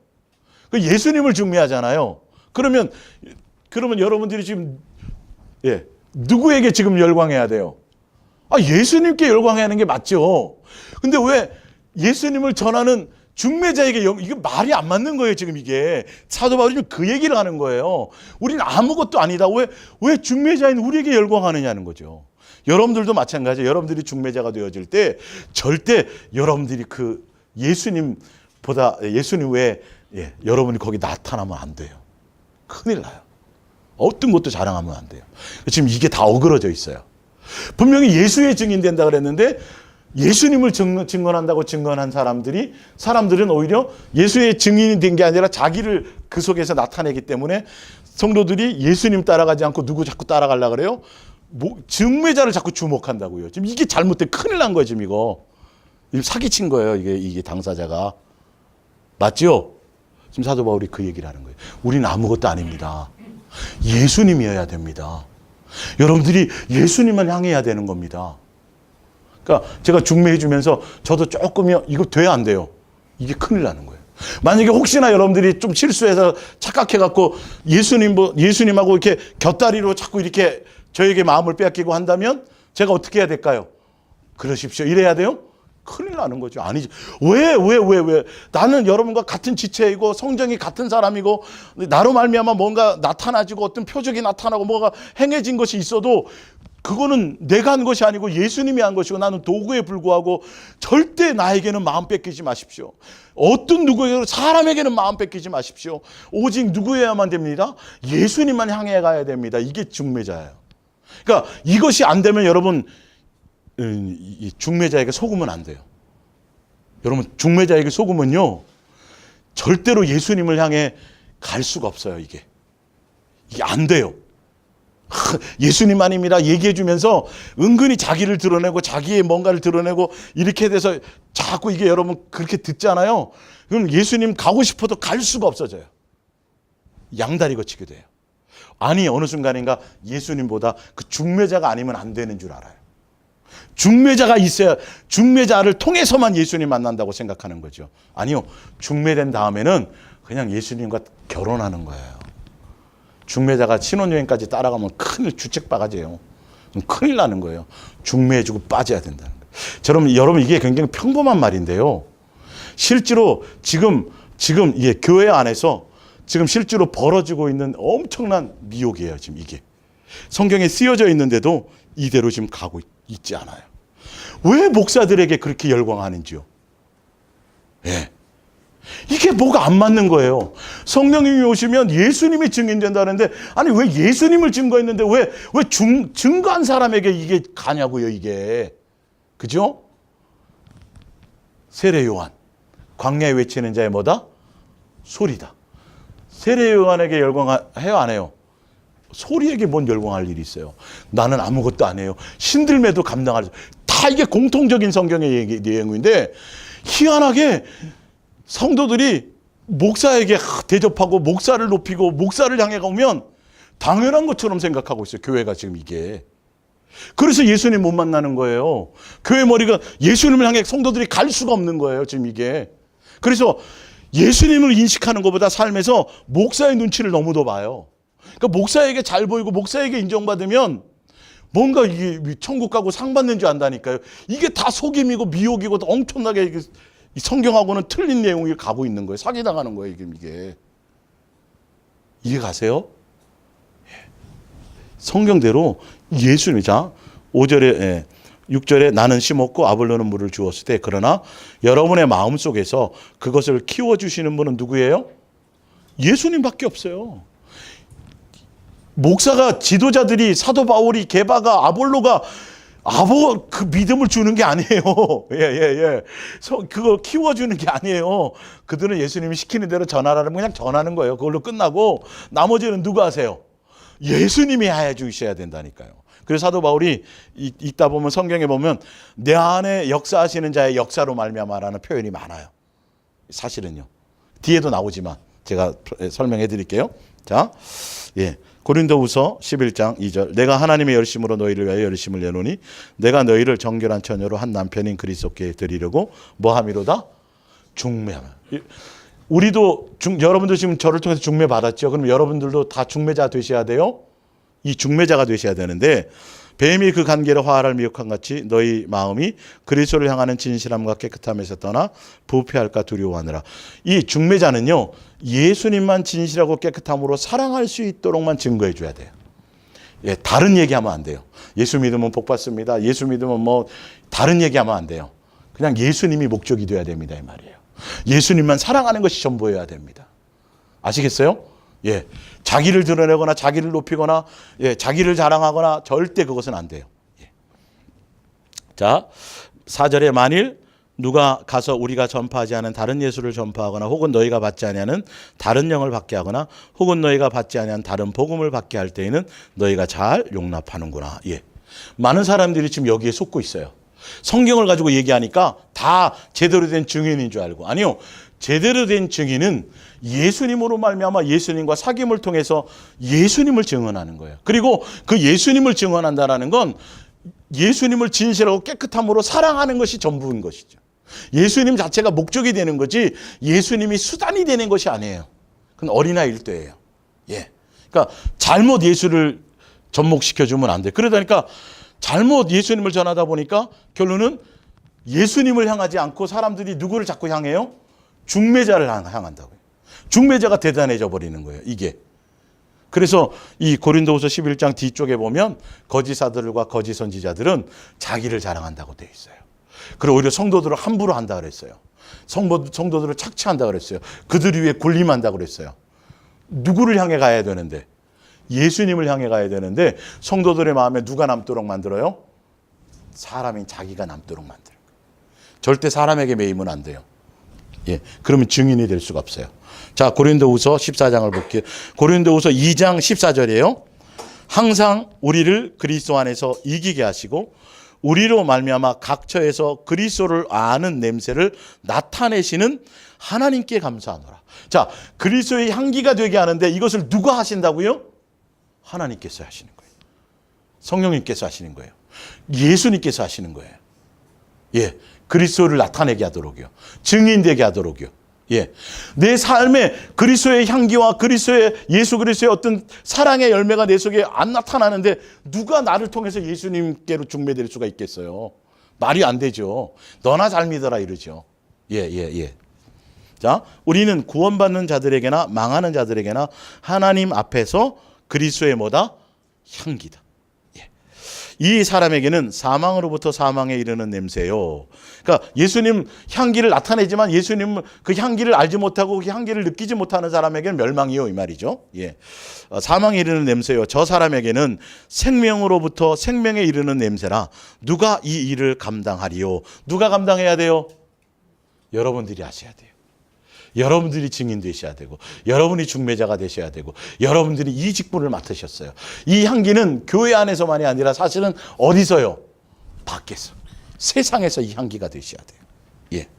예수님을 중매하잖아요. 그러면 여러분들이 지금 누구에게 지금 열광해야 돼요? 예수님께 열광해야 하는 게 맞죠. 근데 왜 예수님을 전하는 중매자에게 이게 말이 안 맞는 거예요. 지금 이게 사도 바울이 그 얘기를 하는 거예요. 우리는 아무것도 아니다. 왜 중매자인 우리에게 열광하느냐는 거죠. 여러분들도 마찬가지예요. 여러분들이 중매자가 되어질 때 절대 여러분들이 그 예수님보다 예수님 외에 여러분이 거기 나타나면 안 돼요. 큰일 나요. 어떤 것도 자랑하면 안 돼요. 지금 이게 다 어그러져 있어요. 분명히 예수의 증인된다 그랬는데 예수님을 증언한다고 증언한 사람들은 오히려 예수의 증인이 된 게 아니라 자기를 그 속에서 나타내기 때문에 성도들이 예수님 따라가지 않고 누구 자꾸 따라가려고 그래요? 증매자를 자꾸 주목한다고요. 지금 이게 잘못된 큰일 난 거예요. 지금 이거 사기친 거예요. 이게 당사자가. 맞죠? 지금 사도 바울이 그 얘기를 하는 거예요. 우리는 아무것도 아닙니다. 예수님이어야 됩니다. 여러분들이 예수님만 향해야 되는 겁니다. 그러니까 제가 중매해 주면서 저도 조금이요 이거 돼야 안 돼요. 이게 큰일 나는 거예요. 만약에 혹시나 여러분들이 좀 실수해서 착각해 갖고 예수님하고 이렇게 곁다리로 자꾸 이렇게 저에게 마음을 빼앗기고 한다면 제가 어떻게 해야 될까요? 그러십시오. 이래야 돼요? 큰일 나는 거죠. 아니지. 왜? 나는 여러분과 같은 지체이고 성정이 같은 사람이고 나로 말미암아 뭔가 나타나지고 어떤 표적이 나타나고 뭐가 행해진 것이 있어도 그거는 내가 한 것이 아니고 예수님이 한 것이고 나는 도구에 불구하고 절대 나에게는 마음 뺏기지 마십시오. 어떤 누구에게도 사람에게는 마음 뺏기지 마십시오. 오직 누구여야만 됩니다. 예수님만 향해 가야 됩니다. 이게 중매자예요. 그러니까 이것이 안 되면 여러분 이 중매자에게 속으면 안 돼요. 여러분 중매자에게 속으면요 절대로 예수님을 향해 갈 수가 없어요. 이게 안 돼요. 예수님만입니다 얘기해 주면서 은근히 자기를 드러내고 자기의 뭔가를 드러내고 이렇게 돼서 자꾸 이게 여러분 그렇게 듣잖아요. 그럼 예수님 가고 싶어도 갈 수가 없어져요. 양다리 거치게 돼요. 아니 어느 순간인가 예수님보다 그 중매자가 아니면 안 되는 줄 알아요. 중매자가 있어야 중매자를 통해서만 예수님 만난다고 생각하는 거죠. 아니요. 중매된 다음에는 그냥 예수님과 결혼하는 거예요. 중매자가 신혼여행까지 따라가면 큰일 주책바가지예요. 큰일 나는 거예요. 중매해주고 빠져야 된다는 거예요. 여러분 이게 굉장히 평범한 말인데요. 실제로 지금 교회 안에서 지금 실제로 벌어지고 있는 엄청난 미혹이에요. 지금 이게 성경에 쓰여져 있는데도 이대로 지금 가고 있지 않아요. 왜 목사들에게 그렇게 열광하는지요? 예. 이게 뭐가 안 맞는 거예요. 성령님이 오시면 예수님이 증인된다는데 아니 왜 예수님을 증거했는데 왜 증거한 사람에게 이게 가냐고요 이게. 그죠? 세례 요한 광야에 외치는 자의 뭐다? 소리다. 세례 요한에게 열광해요 안 해요? 소리에게 뭔 열광할 일이 있어요. 나는 아무것도 안 해요. 신들매도 감당할 수. 다 이게 공통적인 성경의 내용인데 희한하게 성도들이 목사에게 대접하고 목사를 높이고 목사를 향해 가면 당연한 것처럼 생각하고 있어요. 교회가 지금 이게. 그래서 예수님 못 만나는 거예요. 교회 머리가 예수님을 향해 성도들이 갈 수가 없는 거예요. 지금 이게. 그래서 예수님을 인식하는 것보다 삶에서 목사의 눈치를 너무 더 봐요. 그러니까 목사에게 잘 보이고 목사에게 인정받으면 뭔가 이게 천국 가고 상 받는 줄 안다니까요. 이게 다 속임이고 미혹이고 엄청나게 성경하고는 틀린 내용이 가고 있는 거예요. 사기당하는 거예요. 이게. 이해 가세요? 성경대로 예수님, 자 5절에 6절에 나는 심었고 아볼로는 물을 주었을 때 그러나 여러분의 마음속에서 그것을 키워주시는 분은 누구예요? 예수님밖에 없어요. 목사가 지도자들이 사도 바울이 게바가 아볼로가 그 믿음을 주는 게 아니에요. 예. 그거 키워주는 게 아니에요. 그들은 예수님이 시키는 대로 전하라면 그냥 전하는 거예요. 그걸로 끝나고 나머지는 누가 하세요? 예수님이 해 주셔야 된다니까요. 그래서 사도 바울이 읽다 보면 성경에 보면 내 안에 역사하시는 자의 역사로 말미암아라는 표현이 많아요. 사실은요. 뒤에도 나오지만 제가 설명해 드릴게요. 자, 예. 고린도후서 11장 2절 내가 하나님의 열심으로 너희를 위하여 열심을 내노니 내가 너희를 정결한 처녀로 한 남편인 그리스도께 드리려고 뭐함이로다? 중매하며. 우리도 여러분들 지금 저를 통해서 중매 받았죠. 그럼 여러분들도 다 중매자 되셔야 돼요. 이 중매자가 되셔야 되는데 뱀이 그 관계를 화할 미혹한 같이 너희 마음이 그리스도를 향하는 진실함과 깨끗함에서 떠나 부패할까 두려워하느라. 이 중매자는요. 예수님만 진실하고 깨끗함으로 사랑할 수 있도록만 증거해 줘야 돼요. 예, 다른 얘기하면 안 돼요. 예수 믿으면 복 받습니다. 예수 믿으면 뭐 다른 얘기하면 안 돼요. 그냥 예수님이 목적이 돼야 됩니다. 이 말이에요. 예수님만 사랑하는 것이 전부여야 됩니다. 아시겠어요? 예, 자기를 드러내거나 자기를 높이거나 예, 자기를 자랑하거나 절대 그것은 안 돼요. 예. 자, 4절에 만일 누가 가서 우리가 전파하지 않은 다른 예수를 전파하거나 혹은 너희가 받지 아니하는 다른 영을 받게 하거나 혹은 너희가 받지 아니한 다른 복음을 받게 할 때에는 너희가 잘 용납하는구나. 예. 많은 사람들이 지금 여기에 속고 있어요. 성경을 가지고 얘기하니까 다 제대로 된 증인인 줄 알고. 아니요. 제대로 된 증인은 예수님으로 말미암아 예수님과 사귐을 통해서 예수님을 증언하는 거예요. 그리고 그 예수님을 증언한다는 건 예수님을 진실하고 깨끗함으로 사랑하는 것이 전부인 것이죠. 예수님 자체가 목적이 되는 거지 예수님이 수단이 되는 것이 아니에요. 그건 어린아이일 때예요. 예. 그러니까 잘못 예수를 접목시켜주면 안 돼. 그러다니까 잘못 예수님을 전하다 보니까 결론은 예수님을 향하지 않고 사람들이 누구를 자꾸 향해요? 중매자를 향한다고요. 중매자가 대단해져 버리는 거예요. 이게. 그래서 이 고린도후서 11장 뒤쪽에 보면 거짓 사도들과 거짓 선지자들은 자기를 자랑한다고 되어 있어요. 그리고 오히려 성도들을 함부로 한다 그랬어요. 성도들을 착취한다 그랬어요. 그들 위에 군림한다 그랬어요. 누구를 향해 가야 되는데? 예수님을 향해 가야 되는데 성도들의 마음에 누가 남도록 만들어요? 사람인 자기가 남도록 만들어요. 절대 사람에게 매이면 안 돼요. 예, 그러면 증인이 될 수가 없어요. 자, 고린도후서 14장을 볼게요. 고린도후서 2장 14절이에요. 항상 우리를 그리스도 안에서 이기게 하시고 우리로 말미암아 각처에서 그리스도를 아는 냄새를 나타내시는 하나님께 감사하노라. 자, 그리스도의 향기가 되게 하는데 이것을 누가 하신다고요? 하나님께서 하시는 거예요. 성령님께서 하시는 거예요. 예수님께서 하시는 거예요. 예, 그리스도를 나타내게 하도록요. 증인되게 하도록요. 예, 내 삶에 그리스도의 향기와 예수 그리스도의 어떤 사랑의 열매가 내 속에 안 나타나는데 누가 나를 통해서 예수님께로 중매될 수가 있겠어요? 말이 안 되죠. 너나 잘 믿어라 이러죠. 예. 자, 우리는 구원받는 자들에게나 망하는 자들에게나 하나님 앞에서 그리스도의 뭐다? 향기다. 이 사람에게는 사망으로부터 사망에 이르는 냄새요. 그러니까 예수님 향기를 나타내지만 예수님 그 향기를 알지 못하고 그 향기를 느끼지 못하는 사람에게는 멸망이요 이 말이죠. 예, 사망에 이르는 냄새요. 저 사람에게는 생명으로부터 생명에 이르는 냄새라. 누가 이 일을 감당하리요? 누가 감당해야 돼요? 여러분들이 하셔야 돼요. 여러분들이 증인 되셔야 되고 여러분이 중매자가 되셔야 되고 여러분들이 이 직분을 맡으셨어요. 이 향기는 교회 안에서만이 아니라 사실은 어디서요? 밖에서. 세상에서 이 향기가 되셔야 돼요. 예.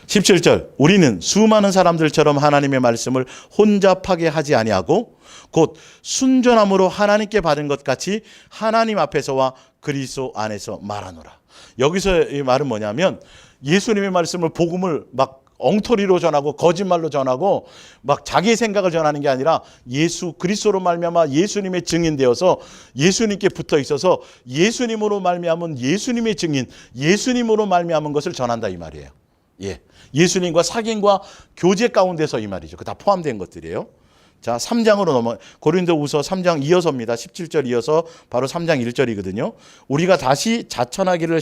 17절 우리는 수많은 사람들처럼 하나님의 말씀을 혼잡하게 하지 아니하고 곧 순전함으로 하나님께 받은 것 같이 하나님 앞에서와 그리스도 안에서 말하노라. 여기서 이 말은 뭐냐면 예수님의 말씀을 복음을 막 엉터리로 전하고 거짓말로 전하고 막 자기의 생각을 전하는 게 아니라 예수 그리스도로 말미암아 예수님의 증인되어서 예수님께 붙어 있어서 예수님으로 말미암은 예수님의 증인, 예수님으로 말미암은 것을 전한다 이 말이에요. 예, 예수님과 사귐과 교제 가운데서 이 말이죠. 그 다 포함된 것들이에요. 자, 3장으로 고린도후서 3장 이어서입니다. 17절 이어서 바로 3장 1절이거든요. 우리가 다시 자천하기를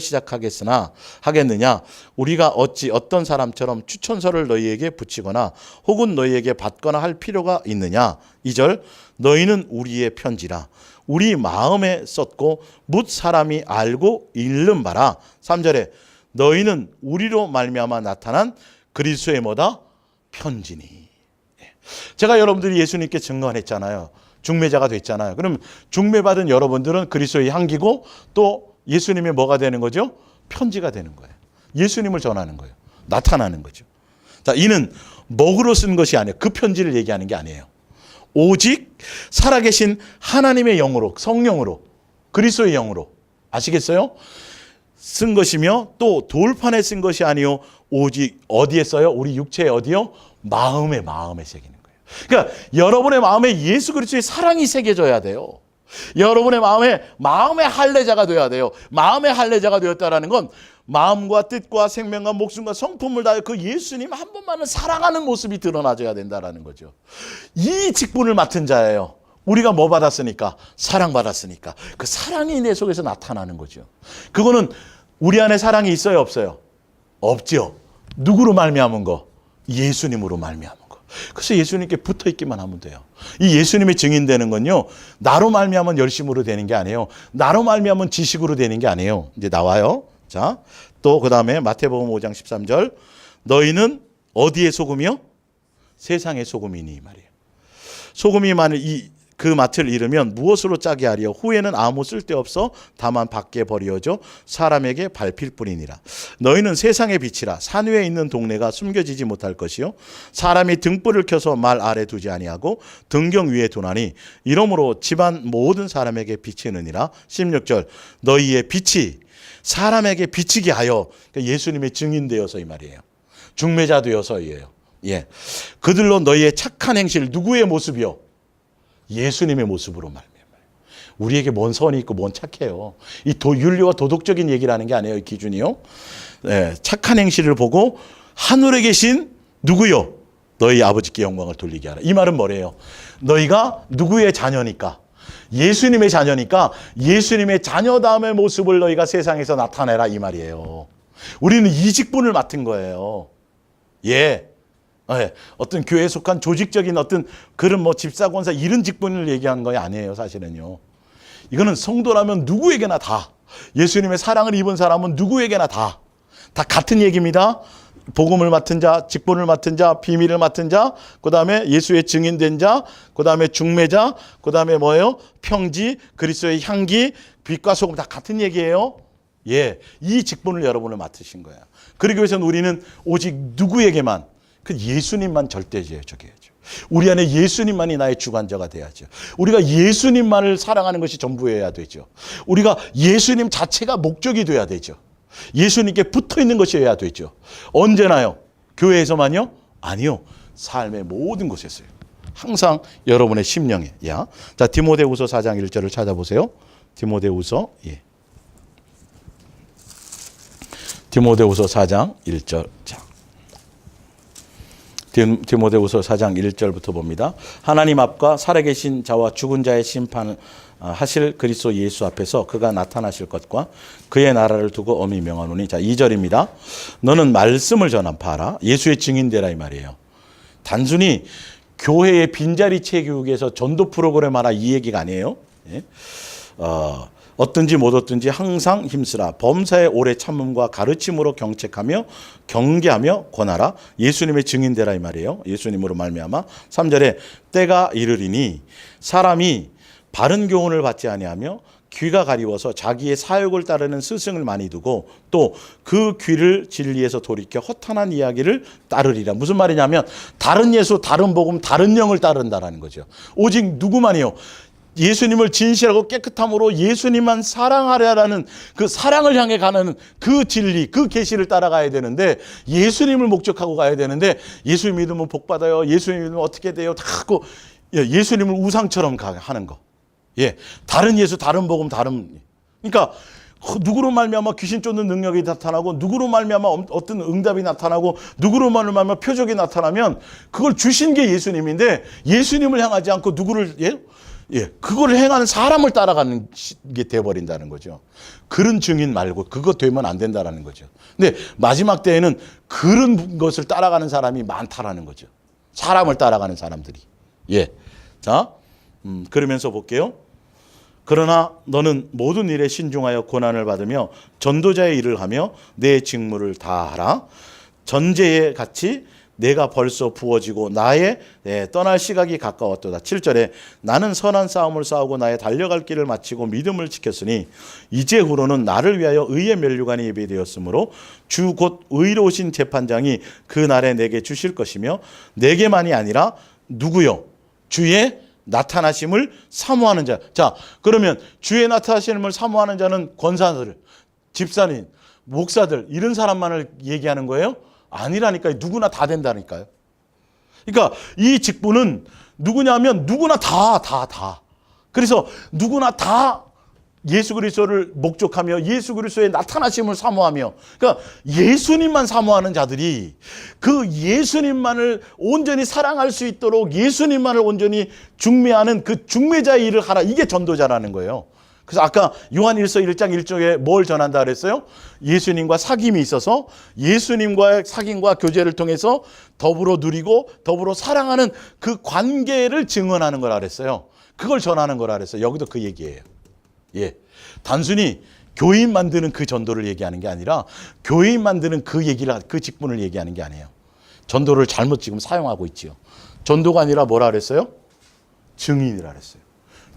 하겠느냐? 우리가 어찌 어떤 사람처럼 추천서를 너희에게 붙이거나 혹은 너희에게 받거나 할 필요가 있느냐? 2절 너희는 우리의 편지라. 우리 마음에 썼고 뭇 사람이 알고 읽는 바라. 3절에 너희는 우리로 말미암아 나타난 그리스도의 뭐다? 편지니. 제가 여러분들이 예수님께 증거했잖아요. 중매자가 됐잖아요. 그럼 중매받은 여러분들은 그리스도의 향기고 또 예수님의 뭐가 되는 거죠? 편지가 되는 거예요. 예수님을 전하는 거예요. 나타나는 거죠. 자, 이는 먹으로 쓴 것이 아니에요. 그 편지를 얘기하는 게 아니에요. 오직 살아계신 하나님의 영으로, 성령으로, 그리스도의 영으로. 아시겠어요? 쓴 것이며 또 돌판에 쓴 것이 아니요 오직 어디에 써요? 우리 육체에 어디요? 마음에 새기는 거예요. 그러니까 여러분의 마음에 예수 그리스도의 사랑이 새겨져야 돼요. 여러분의 마음의 할례자가 돼야 돼요. 마음의 할례자가 되었다라는 건 마음과 뜻과 생명과 목숨과 성품을 다해 그 예수님 한 분만을 사랑하는 모습이 드러나줘야 된다라는 거죠. 이 직분을 맡은 자예요. 우리가 뭐 받았으니까? 사랑받았으니까. 그 사랑이 내 속에서 나타나는 거죠. 그거는 우리 안에 사랑이 있어요, 없어요? 없죠. 누구로 말미암은 거? 예수님으로 말미암은 거. 그래서 예수님께 붙어 있기만 하면 돼요. 이 예수님의 증인되는 건요, 나로 말미암은 열심으로 되는 게 아니에요. 나로 말미암은 지식으로 되는 게 아니에요. 이제 나와요. 자, 또 그 다음에 마태복음 5장 13절 너희는 어디의 소금이요? 세상의 소금이니 이 말이에요. 소금이 만일 그 맛을 잃으면 무엇으로 짜게 하리요? 후에는 아무 쓸데없어 다만 밖에 버려져 사람에게 밟힐 뿐이니라. 너희는 세상의 빛이라. 산 위에 있는 동네가 숨겨지지 못할 것이요 사람이 등불을 켜서 말 아래 두지 아니하고 등경 위에 두나니 이러므로 집안 모든 사람에게 비치느니라. 16절 너희의 빛이 사람에게 비치게 하여, 그러니까 예수님의 증인되어서 이 말이에요. 중매자 되어서이에요. 예, 그들로 너희의 착한 행실, 누구의 모습이요? 예수님의 모습으로 말미암아요. 우리에게 뭔 선이 있고 뭔 착해요. 이 윤리와 도덕적인 얘기라는 게 아니에요. 이 기준이요. 네, 착한 행실을 보고 하늘에 계신 누구요? 너희 아버지께 영광을 돌리게 하라. 이 말은 뭐래요? 너희가 누구의 자녀니까? 예수님의 자녀니까 예수님의 자녀다움의 모습을 너희가 세상에서 나타내라 이 말이에요. 우리는 이 직분을 맡은 거예요. 예. 네. 어떤 교회에 속한 조직적인 어떤 그런 뭐 집사, 권사 이런 직분을 얘기한 거 아니에요. 사실은요. 이거는 성도라면 누구에게나 다, 예수님의 사랑을 입은 사람은 누구에게나 다 같은 얘기입니다. 복음을 맡은 자, 직분을 맡은 자, 비밀을 맡은 자, 그 다음에 예수의 증인된 자, 그 다음에 중매자, 그 다음에 뭐예요? 평지, 그리스도의 향기, 빛과 소금 다 같은 얘기예요. 예, 이 직분을 여러분을 맡으신 거예요. 그러기 위해서는 우리는 오직 누구에게만, 그 예수님만 절대적이어야죠. 우리 안에 예수님만이 나의 주관자가 돼야죠. 우리가 예수님만을 사랑하는 것이 전부여야 되죠. 우리가 예수님 자체가 목적이 돼야 되죠. 예수님께 붙어 있는 것이어야 되죠. 언제나요? 교회에서만요? 아니요. 삶의 모든 곳에서요. 항상 여러분의 심령에. 야. 자, 디모데후서 4장 1절을 찾아보세요. 디모데후서, 예. 디모데후서 4장 1절. 자. 디모데후서 4장 1절부터 봅니다. 하나님 앞과 살아계신 자와 죽은 자의 심판을 하실 그리스도 예수 앞에서 그가 나타나실 것과 그의 나라를 두고 엄히 명하노니. 자, 2절입니다. 너는 말씀을 전하라. 예수의 증인되라 이 말이에요. 단순히 교회의 빈자리 채우기 위해서 전도 프로그램 하나 이 얘기가 아니에요. 예? 어떤지 못 얻든지 항상 힘쓰라. 범사의 오래 참음과 가르침으로 경책하며 경계하며 권하라. 예수님의 증인되라 이 말이에요. 예수님으로 말미암아. 3절에 때가 이르리니 사람이 바른 교훈을 받지 아니하며 귀가 가리워서 자기의 사욕을 따르는 스승을 많이 두고 또 그 귀를 진리에서 돌이켜 허탄한 이야기를 따르리라. 무슨 말이냐면 다른 예수, 다른 복음, 다른 영을 따른다라는 거죠. 오직 누구만이요? 예수님을 진실하고 깨끗함으로 예수님만 사랑하려라는 그 사랑을 향해 가는 그 진리, 그 계시를 따라가야 되는데 예수님을 목적하고 가야 되는데 예수님 믿으면 복 받아요. 예수님 믿으면 어떻게 돼요? 다 하고 예수님을 우상처럼 하는 거. 예, 다른 예수, 다른 복음, 다른. 그러니까 누구로 말미암아 귀신 쫓는 능력이 나타나고 누구로 말미암아 어떤 응답이 나타나고 누구로 말미암아 표적이 나타나면 그걸 주신 게 예수님인데 예수님을 향하지 않고 누구를 예, 그걸 행하는 사람을 따라가는 게 돼버린다는 거죠. 그런 증인 말고 그거 되면 안 된다는 거죠. 근데 마지막 때에는 그런 것을 따라가는 사람이 많다라는 거죠. 사람을 따라가는 사람들이. 예, 자, 그러면서 볼게요. 그러나 너는 모든 일에 신중하여 고난을 받으며 전도자의 일을 하며 내 직무를 다하라. 전제에 같이 내가 벌써 부어지고 나의 떠날 시각이 가까웠도다. 7절에 나는 선한 싸움을 싸우고 나의 달려갈 길을 마치고 믿음을 지켰으니 이제후로는 나를 위하여 의의 면류관이 예비되었으므로 주 곧 의로우신 재판장이 그 날에 내게 주실 것이며 내게만이 아니라 누구요? 주의 나타나심을 사모하는 자. 자, 그러면 주의 나타나심을 사모하는 자는 권사들, 집사님, 목사들 이런 사람만을 얘기하는 거예요? 아니라니까요. 누구나 다 된다니까요. 그러니까 이 직분은 누구냐면 누구나 다. 그래서 누구나 다 예수 그리스도를 목적하며 예수 그리스도의 나타나심을 사모하며, 그러니까 예수님만 사모하는 자들이 그 예수님만을 온전히 사랑할 수 있도록 예수님만을 온전히 중매하는 그 중매자의 일을 하라. 이게 전도자라는 거예요. 그래서 아까 요한일서 1장 1절에 뭘 전한다 그랬어요? 예수님과 사귐이 있어서 예수님과의 사귐과 교제를 통해서 더불어 누리고 더불어 사랑하는 그 관계를 증언하는 거라 그랬어요. 그걸 전하는 거라 그랬어요. 여기도 그 얘기예요. 예, 단순히 교인 만드는 그 전도를 얘기하는 게 아니라 교인 만드는 그 얘기를, 그 직분을 얘기하는 게 아니에요. 전도를 잘못 지금 사용하고 있지요. 전도가 아니라 뭐라 그랬어요? 증인이라 그랬어요.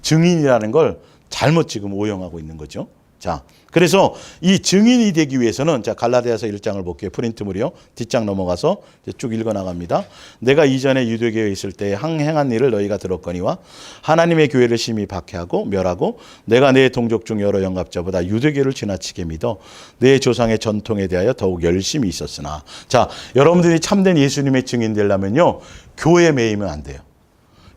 증인이라는 걸 잘못 지금 오용하고 있는 거죠. 자, 그래서 이 증인이 되기 위해서는, 자, 갈라디아서 1장을 볼게요. 프린트물이요. 뒷장 넘어가서 쭉 읽어 나갑니다. 내가 이전에 유대교에 있을 때 행한 일을 너희가 들었거니와 하나님의 교회를 심히 박해하고 멸하고 내가 내 동족 중 여러 영갑자보다 유대교를 지나치게 믿어 내 조상의 전통에 대하여 더욱 열심히 있었으나. 자, 여러분들이 참된 예수님의 증인 되려면요, 교회에 매이면 안 돼요.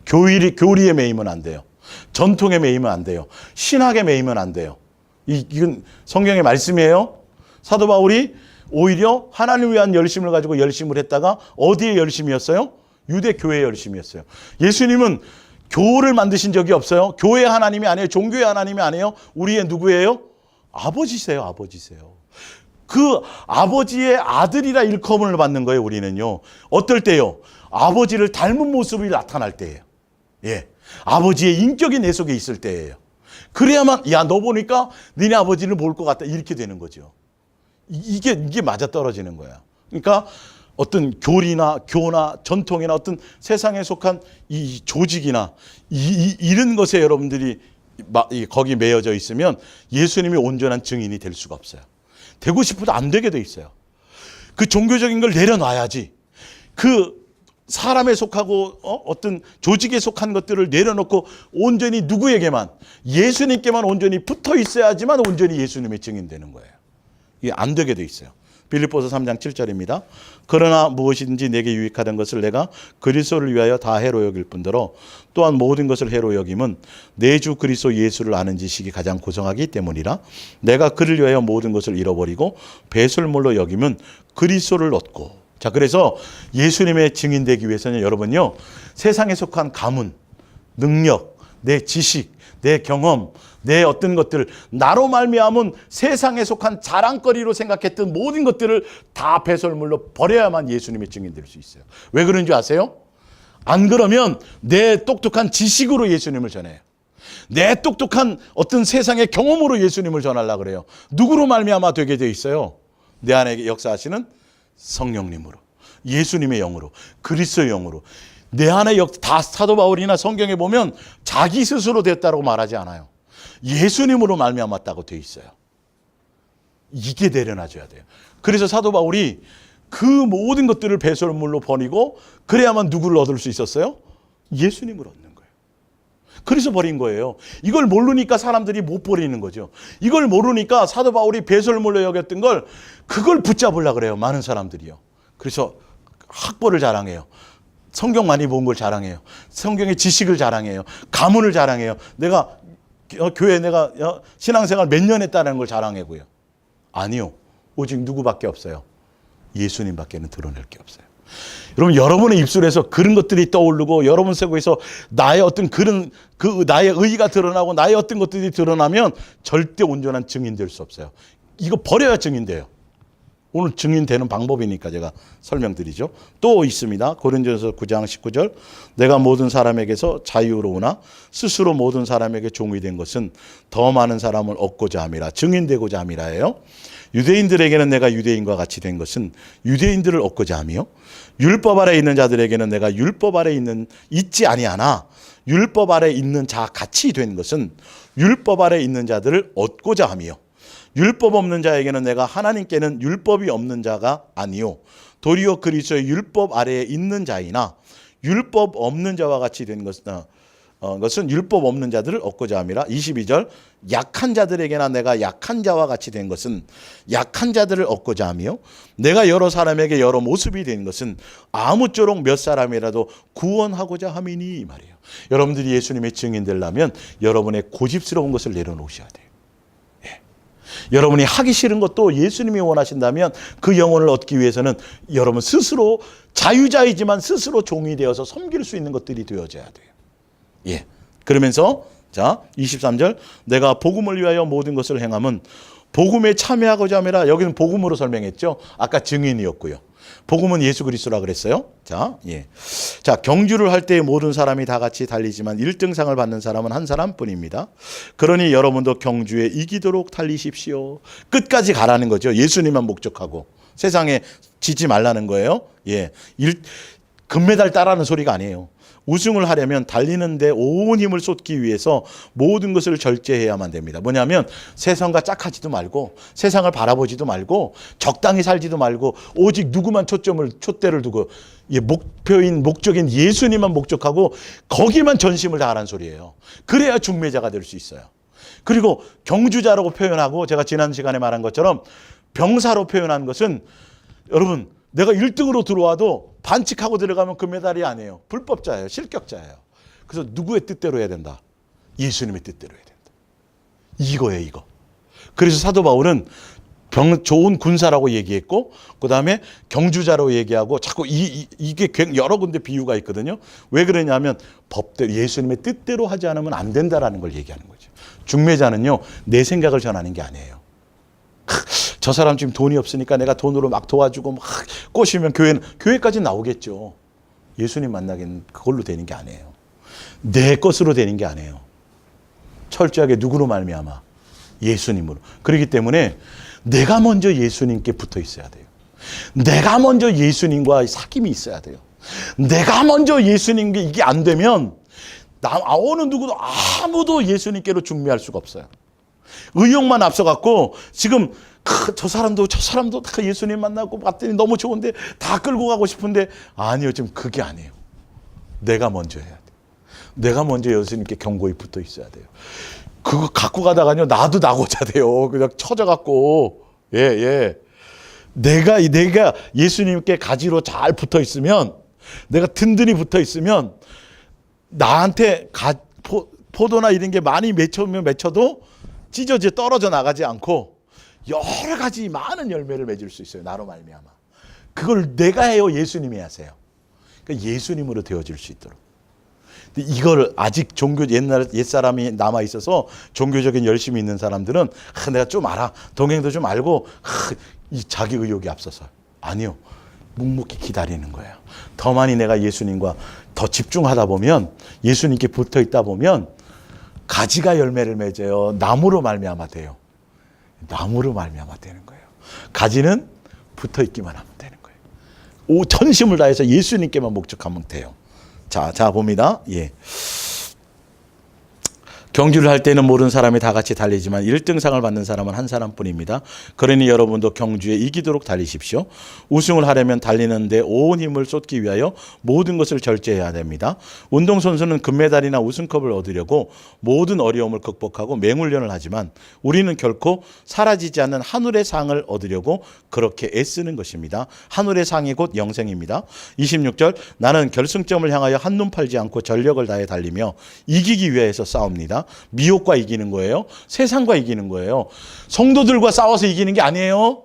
교리에 매이면 안 돼요. 전통에 매이면 안 돼요. 신학에 매이면 안 돼요. 이건 성경의 말씀이에요. 사도 바울이 오히려 하나님을 위한 열심을 가지고 열심을 했다가 어디에 열심이었어요? 유대 교회의 열심이었어요. 예수님은 교를 만드신 적이 없어요. 교회 하나님이 아니에요. 종교의 하나님이 아니에요. 우리의 누구예요? 아버지세요. 아버지세요. 그 아버지의 아들이라 일컬음을 받는 거예요. 우리는요. 어떨 때요? 아버지를 닮은 모습이 나타날 때예요. 예, 아버지의 인격이 내 속에 있을 때예요. 그래야만 야, 너 보니까 니네 아버지를 볼 것 같다 이렇게 되는 거죠. 이게 맞아떨어지는 거야. 그러니까 어떤 교나 전통이나 어떤 세상에 속한 이 조직이나 이런 것에 여러분들이 거기 매여져 있으면 예수님이 온전한 증인이 될 수가 없어요. 되고 싶어도 안 되게 돼 있어요. 그 종교적인 걸 내려놔야지. 그 사람에 속하고 어떤 조직에 속한 것들을 내려놓고 온전히 누구에게만, 예수님께만 온전히 붙어 있어야지만 온전히 예수님의 증인되는 거예요. 이게 안 되게 돼 있어요. 빌립보서 3장 7절입니다. 그러나 무엇이든지 내게 유익하던 것을 내가 그리스도를 위하여 다 해로 여길 뿐더러 또한 모든 것을 해로 여김은 내 주 그리스도 예수를 아는 지식이 가장 고성하기 때문이라. 내가 그를 위하여 모든 것을 잃어버리고 배설물로 여김은 그리스도를 얻고. 자, 그래서 예수님의 증인되기 위해서는 여러분요, 세상에 속한 가문, 능력, 내 지식, 내 경험, 내 어떤 것들을 나로 말미암은 세상에 속한 자랑거리로 생각했던 모든 것들을 다 배설물로 버려야만 예수님의 증인될 수 있어요. 왜 그런 줄 아세요? 안 그러면 내 똑똑한 지식으로 예수님을 전해요. 내 똑똑한 어떤 세상의 경험으로 예수님을 전하려고 그래요. 누구로 말미암아 되게 돼 있어요? 내 안에 역사하시는 성령님으로, 예수님의 영으로, 그리스도의 영으로. 내 안에 다 사도 바울이나 성경에 보면 자기 스스로 됐다고 말하지 않아요. 예수님으로 말미암았다고 돼 있어요. 이게 내려놔줘야 돼요. 그래서 사도 바울이 그 모든 것들을 배설물로 버리고 그래야만 누구를 얻을 수 있었어요? 예수님을 얻는 거예요. 그래서 버린 거예요. 이걸 모르니까 사람들이 못 버리는 거죠. 이걸 모르니까 사도 바울이 배설물로 여겼던 걸 그걸 붙잡으려고 그래요. 많은 사람들이요. 그래서 학벌을 자랑해요. 성경 많이 본 걸 자랑해요. 성경의 지식을 자랑해요. 가문을 자랑해요. 내가 교회 내가 신앙생활 몇 년 했다는 걸 자랑하고요. 아니요. 오직 누구밖에 없어요. 예수님밖에는 드러낼 게 없어요. 여러분, 여러분의 입술에서 그런 것들이 떠오르고 여러분 속에서 나의 어떤 나의 의의가 드러나고 나의 어떤 것들이 드러나면 절대 온전한 증인 될 수 없어요. 이거 버려야 증인돼요. 오늘 증인되는 방법이니까 제가 설명드리죠. 또 있습니다. 고린도전서 9장 19절. 내가 모든 사람에게서 자유로우나 스스로 모든 사람에게 종이 된 것은 더 많은 사람을 얻고자 함이라. 증인되고자 함이라예요. 유대인들에게는 내가 유대인과 같이 된 것은 유대인들을 얻고자 하며 율법 아래 있는 자들에게는 내가 율법 아래 있지 아니하나 율법 아래 있는 자 같이 된 것은 율법 아래 있는 자들을 얻고자 하며 율법 없는 자에게는 내가 하나님께는 율법이 없는 자가 아니요 도리어 그리스도의 율법 아래에 있는 자이나 율법 없는 자와 같이 된 것은 율법 없는 자들을 얻고자 함이라. 22절. 약한 자들에게나 내가 약한 자와 같이 된 것은 약한 자들을 얻고자 하며 내가 여러 사람에게 여러 모습이 된 것은 아무쪼록 몇 사람이라도 구원하고자 함이니, 이 말이에요. 여러분들이 예수님의 증인 되려면 여러분의 고집스러운 것을 내려놓으셔야 돼요. 여러분이 하기 싫은 것도 예수님이 원하신다면 그 영혼을 얻기 위해서는 여러분 스스로 자유자이지만 스스로 종이 되어서 섬길 수 있는 것들이 되어져야 돼요. 예. 그러면서 자 23절. 내가 복음을 위하여 모든 것을 행함은 복음에 참여하고자 함이라. 여기는 복음으로 설명했죠. 아까 증인이었고요. 복음은 예수 그리스도라 그랬어요. 자, 예. 자, 경주를 할 때 모든 사람이 다 같이 달리지만 1등상을 받는 사람은 한 사람뿐입니다. 그러니 여러분도 경주에 이기도록 달리십시오. 끝까지 가라는 거죠. 예수님만 목적하고 세상에 지지 말라는 거예요. 예. 금메달 따라는 소리가 아니에요. 우승을 하려면 달리는데 온 힘을 쏟기 위해서 모든 것을 절제해야만 됩니다. 뭐냐면 세상과 짝하지도 말고 세상을 바라보지도 말고 적당히 살지도 말고 오직 누구만 촛대를 두고 목적인 예수님만 목적하고 거기만 전심을 다하라는 소리예요. 그래야 중매자가 될 수 있어요. 그리고 경주자라고 표현하고 제가 지난 시간에 말한 것처럼 병사로 표현한 것은 여러분 내가 1등으로 들어와도 반칙하고 들어가면 금메달이 아니에요. 불법자예요. 실격자예요. 그래서 누구의 뜻대로 해야 된다. 예수님의 뜻대로 해야 된다. 이거예요, 이거. 그래서 사도 바울은 좋은 군사라고 얘기했고, 그 다음에 경주자라고 얘기하고, 자꾸 이게 여러 군데 비유가 있거든요. 왜 그러냐면 법대로, 예수님의 뜻대로 하지 않으면 안 된다라는 걸 얘기하는 거죠. 중매자는요, 내 생각을 전하는 게 아니에요. 저 사람 지금 돈이 없으니까 내가 돈으로 막 도와주고 막 꼬시면 교회까지 나오겠죠. 예수님 만나기는 그걸로 되는 게 아니에요. 내 것으로 되는 게 아니에요. 철저하게 누구로 말미암아? 예수님으로. 그렇기 때문에 내가 먼저 예수님께 붙어 있어야 돼요. 내가 먼저 예수님과 사귐이 있어야 돼요. 내가 먼저 예수님께 이게 안 되면 어느 누구도 아무도 예수님께로 중매할 수가 없어요. 의욕만 앞서갖고 지금 저 사람도 다 예수님 만나고 봤더니 너무 좋은데 다 끌고 가고 싶은데 아니요, 지금 그게 아니에요. 내가 먼저 해야 돼요. 내가 먼저 예수님께 견고히 붙어 있어야 돼요. 그거 갖고 가다가요, 나도 나고자 돼요. 그냥 처져갖고. 예. 내가 예수님께 가지로 잘 붙어 있으면, 내가 든든히 붙어 있으면, 나한테 포도나 이런 게 많이 맺혀도 찢어져 떨어져 나가지 않고, 여러 가지 많은 열매를 맺을 수 있어요. 나로 말미암아. 그걸 내가 해요, 예수님이 하세요. 그러니까 예수님으로 되어질 수 있도록. 이걸 아직 옛사람이 남아 있어서 종교적인 열심이 있는 사람들은 내가 좀 알아, 동행도 좀 알고 이 자기 의욕이 앞서서 아니요, 묵묵히 기다리는 거예요. 더 많이 내가 예수님과 더 집중하다 보면, 예수님께 붙어 있다 보면 가지가 열매를 맺어요. 나무로 말미암아 돼요. 나무로 말미암아 되는 거예요. 가지는 붙어 있기만 하면 되는 거예요. 전심을 다해서 예수님께만 목적하면 돼요. 자 봅니다. 예. 경주를 할 때는 모든 사람이 다 같이 달리지만 1등상을 받는 사람은 한 사람뿐입니다. 그러니 여러분도 경주에 이기도록 달리십시오. 우승을 하려면 달리는데 온 힘을 쏟기 위하여 모든 것을 절제해야 됩니다. 운동선수는 금메달이나 우승컵을 얻으려고 모든 어려움을 극복하고 맹훈련을 하지만 우리는 결코 사라지지 않는 하늘의 상을 얻으려고 그렇게 애쓰는 것입니다. 하늘의 상이 곧 영생입니다. 26절, 나는 결승점을 향하여 한눈 팔지 않고 전력을 다해 달리며 이기기 위해서 싸웁니다. 미혹과 이기는 거예요. 세상과 이기는 거예요. 성도들과 싸워서 이기는 게 아니에요.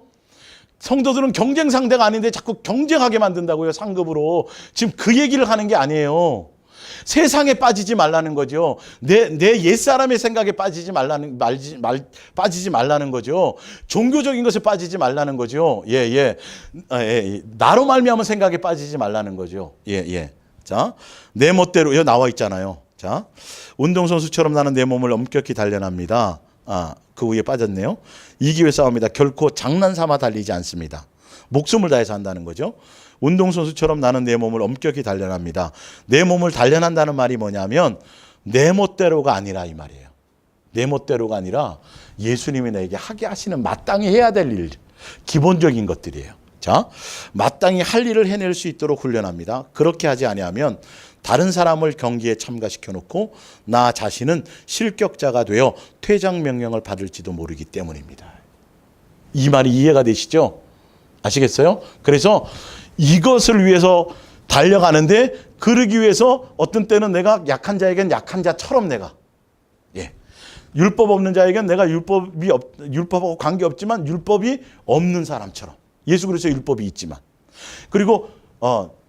성도들은 경쟁 상대가 아닌데 자꾸 경쟁하게 만든다고요, 상급으로. 지금 그 얘기를 하는 게 아니에요. 세상에 빠지지 말라는 거죠. 내 옛사람의 생각에 빠지지 말라는 거죠. 종교적인 것에 빠지지 말라는 거죠. 나로 말미암은 생각에 빠지지 말라는 거죠. 자, 내 멋대로 여기 나와 있잖아요. 자, 운동선수처럼 나는 내 몸을 엄격히 단련합니다. 그 위에 빠졌네요. 이기기 위해 싸웁니다. 결코 장난삼아 달리지 않습니다. 목숨을 다해서 한다는 거죠. 운동선수처럼 나는 내 몸을 엄격히 단련합니다. 내 몸을 단련한다는 말이 뭐냐면 내 멋대로가 아니라 이 말이에요. 내 멋대로가 아니라 예수님이 나에게 하게 하시는 마땅히 해야 될 일, 기본적인 것들이에요. 자, 마땅히 할 일을 해낼 수 있도록 훈련합니다. 그렇게 하지 아니하면 다른 사람을 경기에 참가시켜 놓고 나 자신은 실격자가 되어 퇴장 명령을 받을지도 모르기 때문입니다. 이 말이 이해가 되시죠? 아시겠어요? 그래서 이것을 위해서 달려가는데, 그러기 위해서 어떤 때는 내가 약한 자에겐 약한 자처럼 내가, 율법 없는 자에겐 내가 율법하고 관계없지만 율법이 없는 사람처럼, 예수 그리스도의 율법이 있지만, 그리고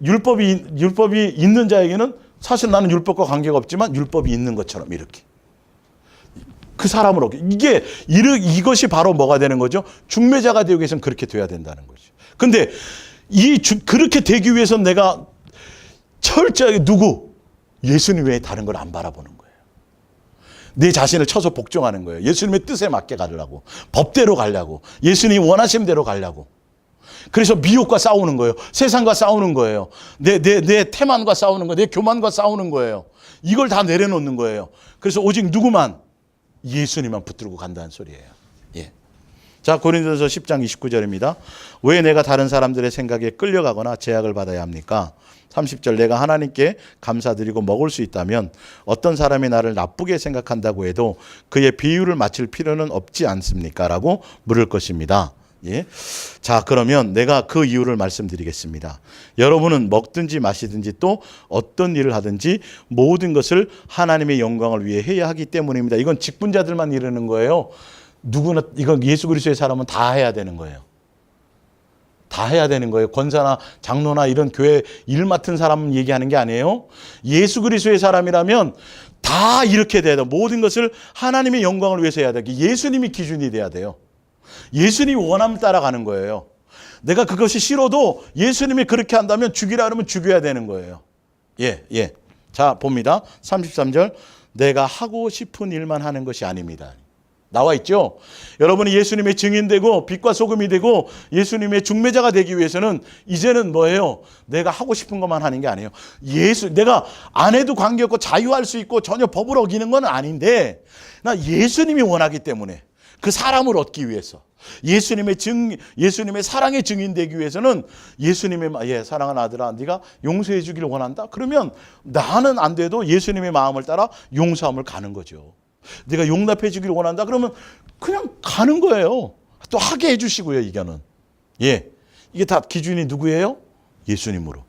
율법이 있는 자에게는 사실 나는 율법과 관계가 없지만 율법이 있는 것처럼, 이렇게 그 사람으로, 이것이 바로 뭐가 되는 거죠? 중매자가 되기 위해서는 그렇게 돼야 된다는 거죠. 근데 그렇게 되기 위해서는 내가 철저하게 예수님 외에 다른 걸 안 바라보는 거예요. 내 자신을 쳐서 복종하는 거예요. 예수님의 뜻에 맞게 가려고, 법대로 가려고, 예수님이 원하신 대로 가려고. 그래서 미혹과 싸우는 거예요. 세상과 싸우는 거예요. 내 태만과 싸우는 거예요. 내 교만과 싸우는 거예요. 이걸 다 내려놓는 거예요. 그래서 오직 누구만? 예수님만 붙들고 간다는 소리예요. 자, 고린도서 10장 29절입니다. 왜 내가 다른 사람들의 생각에 끌려가거나 제약을 받아야 합니까? 30절, 내가 하나님께 감사드리고 먹을 수 있다면 어떤 사람이 나를 나쁘게 생각한다고 해도 그의 비유를 맞출 필요는 없지 않습니까? 라고 물을 것입니다. 예. 자, 그러면 내가 그 이유를 말씀드리겠습니다. 여러분은 먹든지 마시든지 또 어떤 일을 하든지 모든 것을 하나님의 영광을 위해 해야 하기 때문입니다. 이건 직분자들만 이르는 거예요. 누구나, 이건 예수 그리스도의 사람은 다 해야 되는 거예요. 다 해야 되는 거예요. 권사나 장로나 이런 교회 일 맡은 사람 얘기하는 게 아니에요. 예수 그리스도의 사람이라면 다 이렇게 돼야 돼요. 모든 것을 하나님의 영광을 위해서 해야 돼요. 예수님이 기준이 돼야 돼요. 예수님이 원함을 따라가는 거예요. 내가 그것이 싫어도 예수님이 그렇게 한다면 죽이라 그러면 죽여야 되는 거예요. 예. 자, 봅니다. 33절. 내가 하고 싶은 일만 하는 것이 아닙니다. 나와 있죠? 여러분이 예수님의 증인되고 빛과 소금이 되고 예수님의 중매자가 되기 위해서는 이제는 뭐예요? 내가 하고 싶은 것만 하는 게 아니에요. 내가 안 해도 관계없고 자유할 수 있고 전혀 법을 어기는 건 아닌데 나 예수님이 원하기 때문에 그 사람을 얻기 위해서 예수님의 사랑의 증인되기 위해서는 예수님의 사랑하는 아들아 네가 용서해 주기를 원한다? 그러면 나는 안 돼도 예수님의 마음을 따라 용서함을 가는 거죠. 내가 용납해 주기를 원한다? 그러면 그냥 가는 거예요. 또 하게 해 주시고요, 이거는. 예. 이게 다 기준이 누구예요? 예수님으로.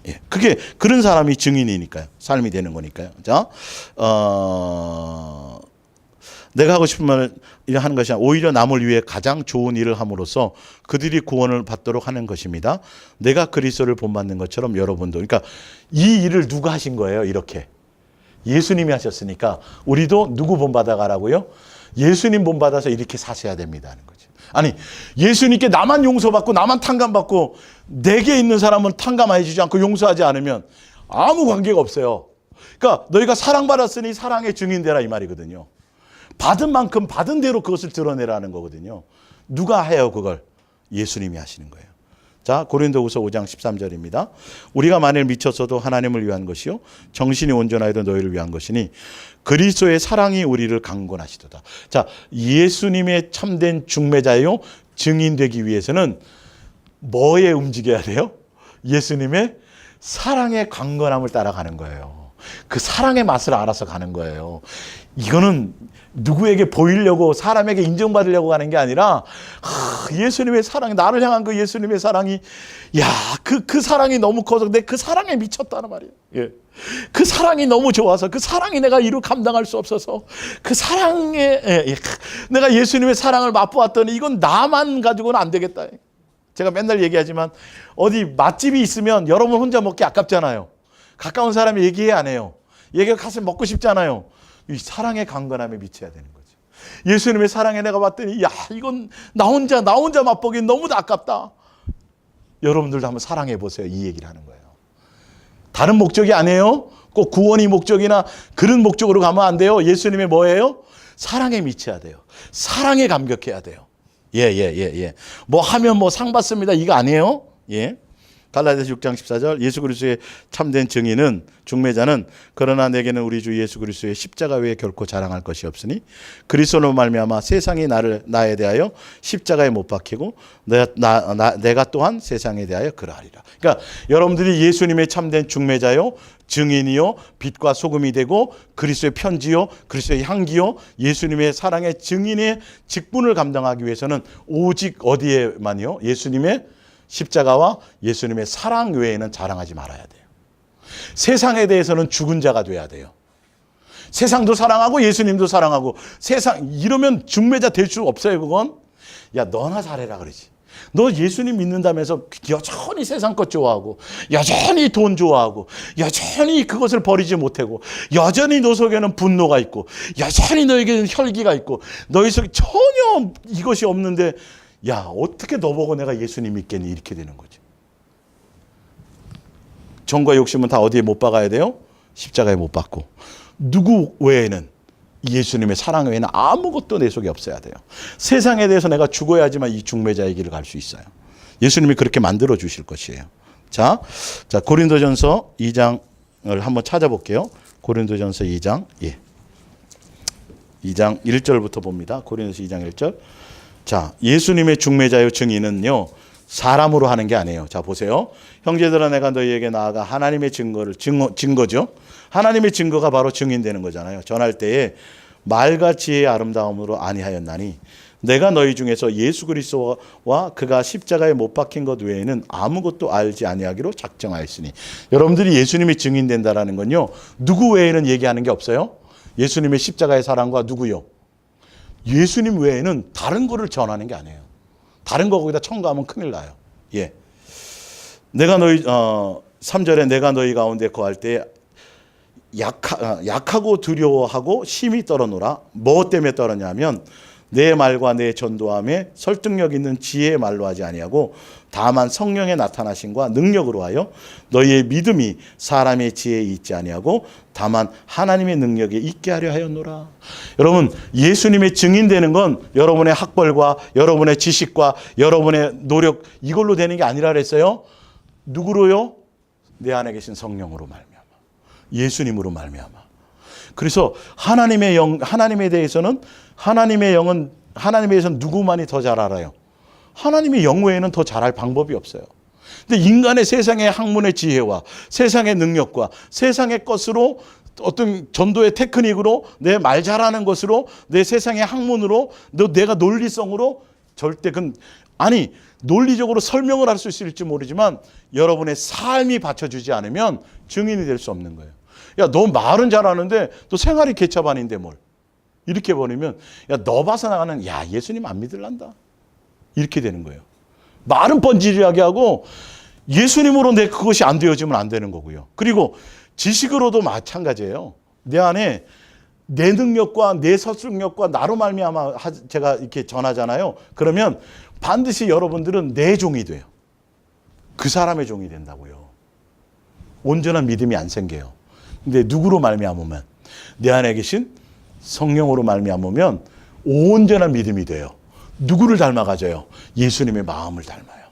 예. 그게 그런 사람이 증인이니까요. 삶이 되는 거니까요. 자, 내가 하고 싶은 말을 하는 것이 아니라 오히려 남을 위해 가장 좋은 일을 함으로써 그들이 구원을 받도록 하는 것입니다. 내가 그리스도를 본받는 것처럼 여러분도. 그러니까 이 일을 누가 하신 거예요? 이렇게. 예수님이 하셨으니까 우리도 누구 본받아가라고요? 예수님 본받아서 이렇게 사셔야 됩니다 하는 거죠. 아니, 예수님께 나만 용서받고 나만 탕감받고 내게 있는 사람은 탕감해 주지 않고 용서하지 않으면 아무 관계가 없어요. 그러니까 너희가 사랑받았으니 사랑의 증인되라 이 말이거든요. 받은 만큼 받은 대로 그것을 드러내라는 거거든요. 누가 해요 그걸? 예수님이 하시는 거예요. 자, 고린도후서 5장 13절입니다. 우리가 만일 미쳤어도 하나님을 위한 것이요 정신이 온전하여도 너희를 위한 것이니 그리스도의 사랑이 우리를 강권하시도다. 자, 예수님의 참된 중매자요 증인되기 위해서는 뭐에 움직여야 돼요? 예수님의 사랑의 강건함을 따라가는 거예요. 그 사랑의 맛을 알아서 가는 거예요. 이거는 누구에게 보이려고 사람에게 인정받으려고 하는 게 아니라 예수님의 사랑이 나를 향한 그 예수님의 사랑이 그 사랑이 너무 커서 내 그 사랑에 미쳤다는 말이에요. 예. 그 사랑이 너무 좋아서 그 사랑이 내가 이루 감당할 수 없어서 그 사랑에 내가 예수님의 사랑을 맛보았더니 이건 나만 가지고는 안 되겠다. 제가 맨날 얘기하지만 어디 맛집이 있으면 여러분 혼자 먹기 아깝잖아요. 가까운 사람이 얘기해 안 해요. 얘기가 가서 먹고 싶잖아요. 이 사랑의 강건함에 미쳐야 되는 거죠. 예수님의 사랑에 내가 봤더니 이건 나 혼자 맛보기 너무 아깝다. 여러분들도 한번 사랑해 보세요. 이 얘기를 하는 거예요. 다른 목적이 아니에요. 꼭 구원이 목적이나 그런 목적으로 가면 안 돼요. 예수님의 뭐예요? 사랑에 미쳐야 돼요. 사랑에 감격해야 돼요. 예. 뭐 하면 뭐 상 받습니다. 이거 아니에요. 예. 갈라디아서 6장 14절 예수 그리스도의 참된 증인은 중매자는 그러나 내게는 우리 주 예수 그리스도의 십자가 외에 결코 자랑할 것이 없으니 그리스도로 말미암아 세상이 나에 대하여 십자가에 못 박히고 내가 또한 세상에 대하여 그러하리라. 그러니까 여러분들이 예수님의 참된 중매자요 증인이요 빛과 소금이 되고 그리스도의 편지요 그리스도의 향기요 예수님의 사랑의 증인의 직분을 감당하기 위해서는 오직 어디에만요? 예수님의 십자가와 예수님의 사랑 외에는 자랑하지 말아야 돼요. 세상에 대해서는 죽은 자가 돼야 돼요. 세상도 사랑하고 예수님도 사랑하고 이러면 중매자 될 수 없어요. 그건 너나 잘해라 그러지. 너 예수님 믿는다면서 여전히 세상 것 좋아하고 여전히 돈 좋아하고 여전히 그것을 버리지 못하고 여전히 너 속에는 분노가 있고 여전히 너에게는 혈기가 있고 너희 속에 전혀 이것이 없는데 어떻게 너 보고 내가 예수님 믿겠니? 이렇게 되는 거죠. 정과 욕심은 다 어디에 못 박아야 돼요? 십자가에 못 박고. 누구 외에는 예수님의 사랑 외에는 아무것도 내 속에 없어야 돼요. 세상에 대해서 내가 죽어야지만 이 중매자의 길을 갈 수 있어요. 예수님이 그렇게 만들어 주실 것이에요. 자, 고린도전서 2장을 한번 찾아볼게요. 고린도전서 2장. 2장 1절부터 봅니다. 고린도서 2장 1절. 자, 예수님의 중매자요 증인은요 사람으로 하는 게 아니에요. 자, 보세요. 형제들아 내가 너희에게 나아가 하나님의 증거죠. 하나님의 증거가 바로 증인되는 거잖아요. 전할 때에 말과 지혜의 아름다움으로 아니하였나니 내가 너희 중에서 예수 그리스도와 그가 십자가에 못 박힌 것 외에는 아무것도 알지 아니하기로 작정하였으니. 여러분들이 예수님이 증인된다라는 건요, 누구 외에는 얘기하는 게 없어요. 예수님의 십자가의 사랑과 누구요? 예수님 외에는 다른 거를 전하는 게 아니에요. 다른 거 거기다 첨가하면 큰일 나요. 예. 내가 너희 3절에 내가 너희 가운데 거할 때 약하고 두려워하고 심히 떨어노라. 뭐 때문에 떨었냐면 내 말과 내 전도함에 설득력 있는 지혜의 말로 하지 아니하고 다만 성령의 나타나심과 능력으로 하여 너희의 믿음이 사람의 지혜에 있지 아니하고 다만 하나님의 능력에 있게 하려 하였노라. 여러분, 예수님의 증인되는 건 여러분의 학벌과 여러분의 지식과 여러분의 노력 이걸로 되는 게 아니라 그랬어요. 누구로요? 내 안에 계신 성령으로 말미암아, 예수님으로 말미암아. 그래서 하나님의 영, 하나님에 대해서는 하나님의 영은 하나님에 대해서는 누구만이 더 잘 알아요? 하나님의 영 외에는 더 잘할 방법이 없어요. 근데 인간의 세상의 학문의 지혜와 세상의 능력과 세상의 것으로 어떤 전도의 테크닉으로 내 말 잘하는 것으로 내 세상의 학문으로 내가 논리성으로 절대 아니 논리적으로 설명을 할 수 있을지 모르지만 여러분의 삶이 받쳐주지 않으면 증인이 될 수 없는 거예요. 야, 너 말은 잘하는데 너 생활이 개차반인데 뭘. 이렇게 버리면 야, 너 봐서 나가는 야, 예수님 안 믿을란다. 이렇게 되는 거예요. 말은 번지르하게 하고 예수님으로 내 그것이 안 되어지면 안 되는 거고요. 그리고 지식으로도 마찬가지예요. 내 안에 내 능력과 내 설득력과 나로 말미암아 제가 이렇게 전하잖아요. 그러면 반드시 여러분들은 내 종이 돼요. 그 사람의 종이 된다고요. 온전한 믿음이 안 생겨요. 근데 누구로 말미암으면 내 안에 계신 성령으로 말미암으면 온전한 믿음이 돼요. 누구를 닮아가져요? 예수님의 마음을 닮아요.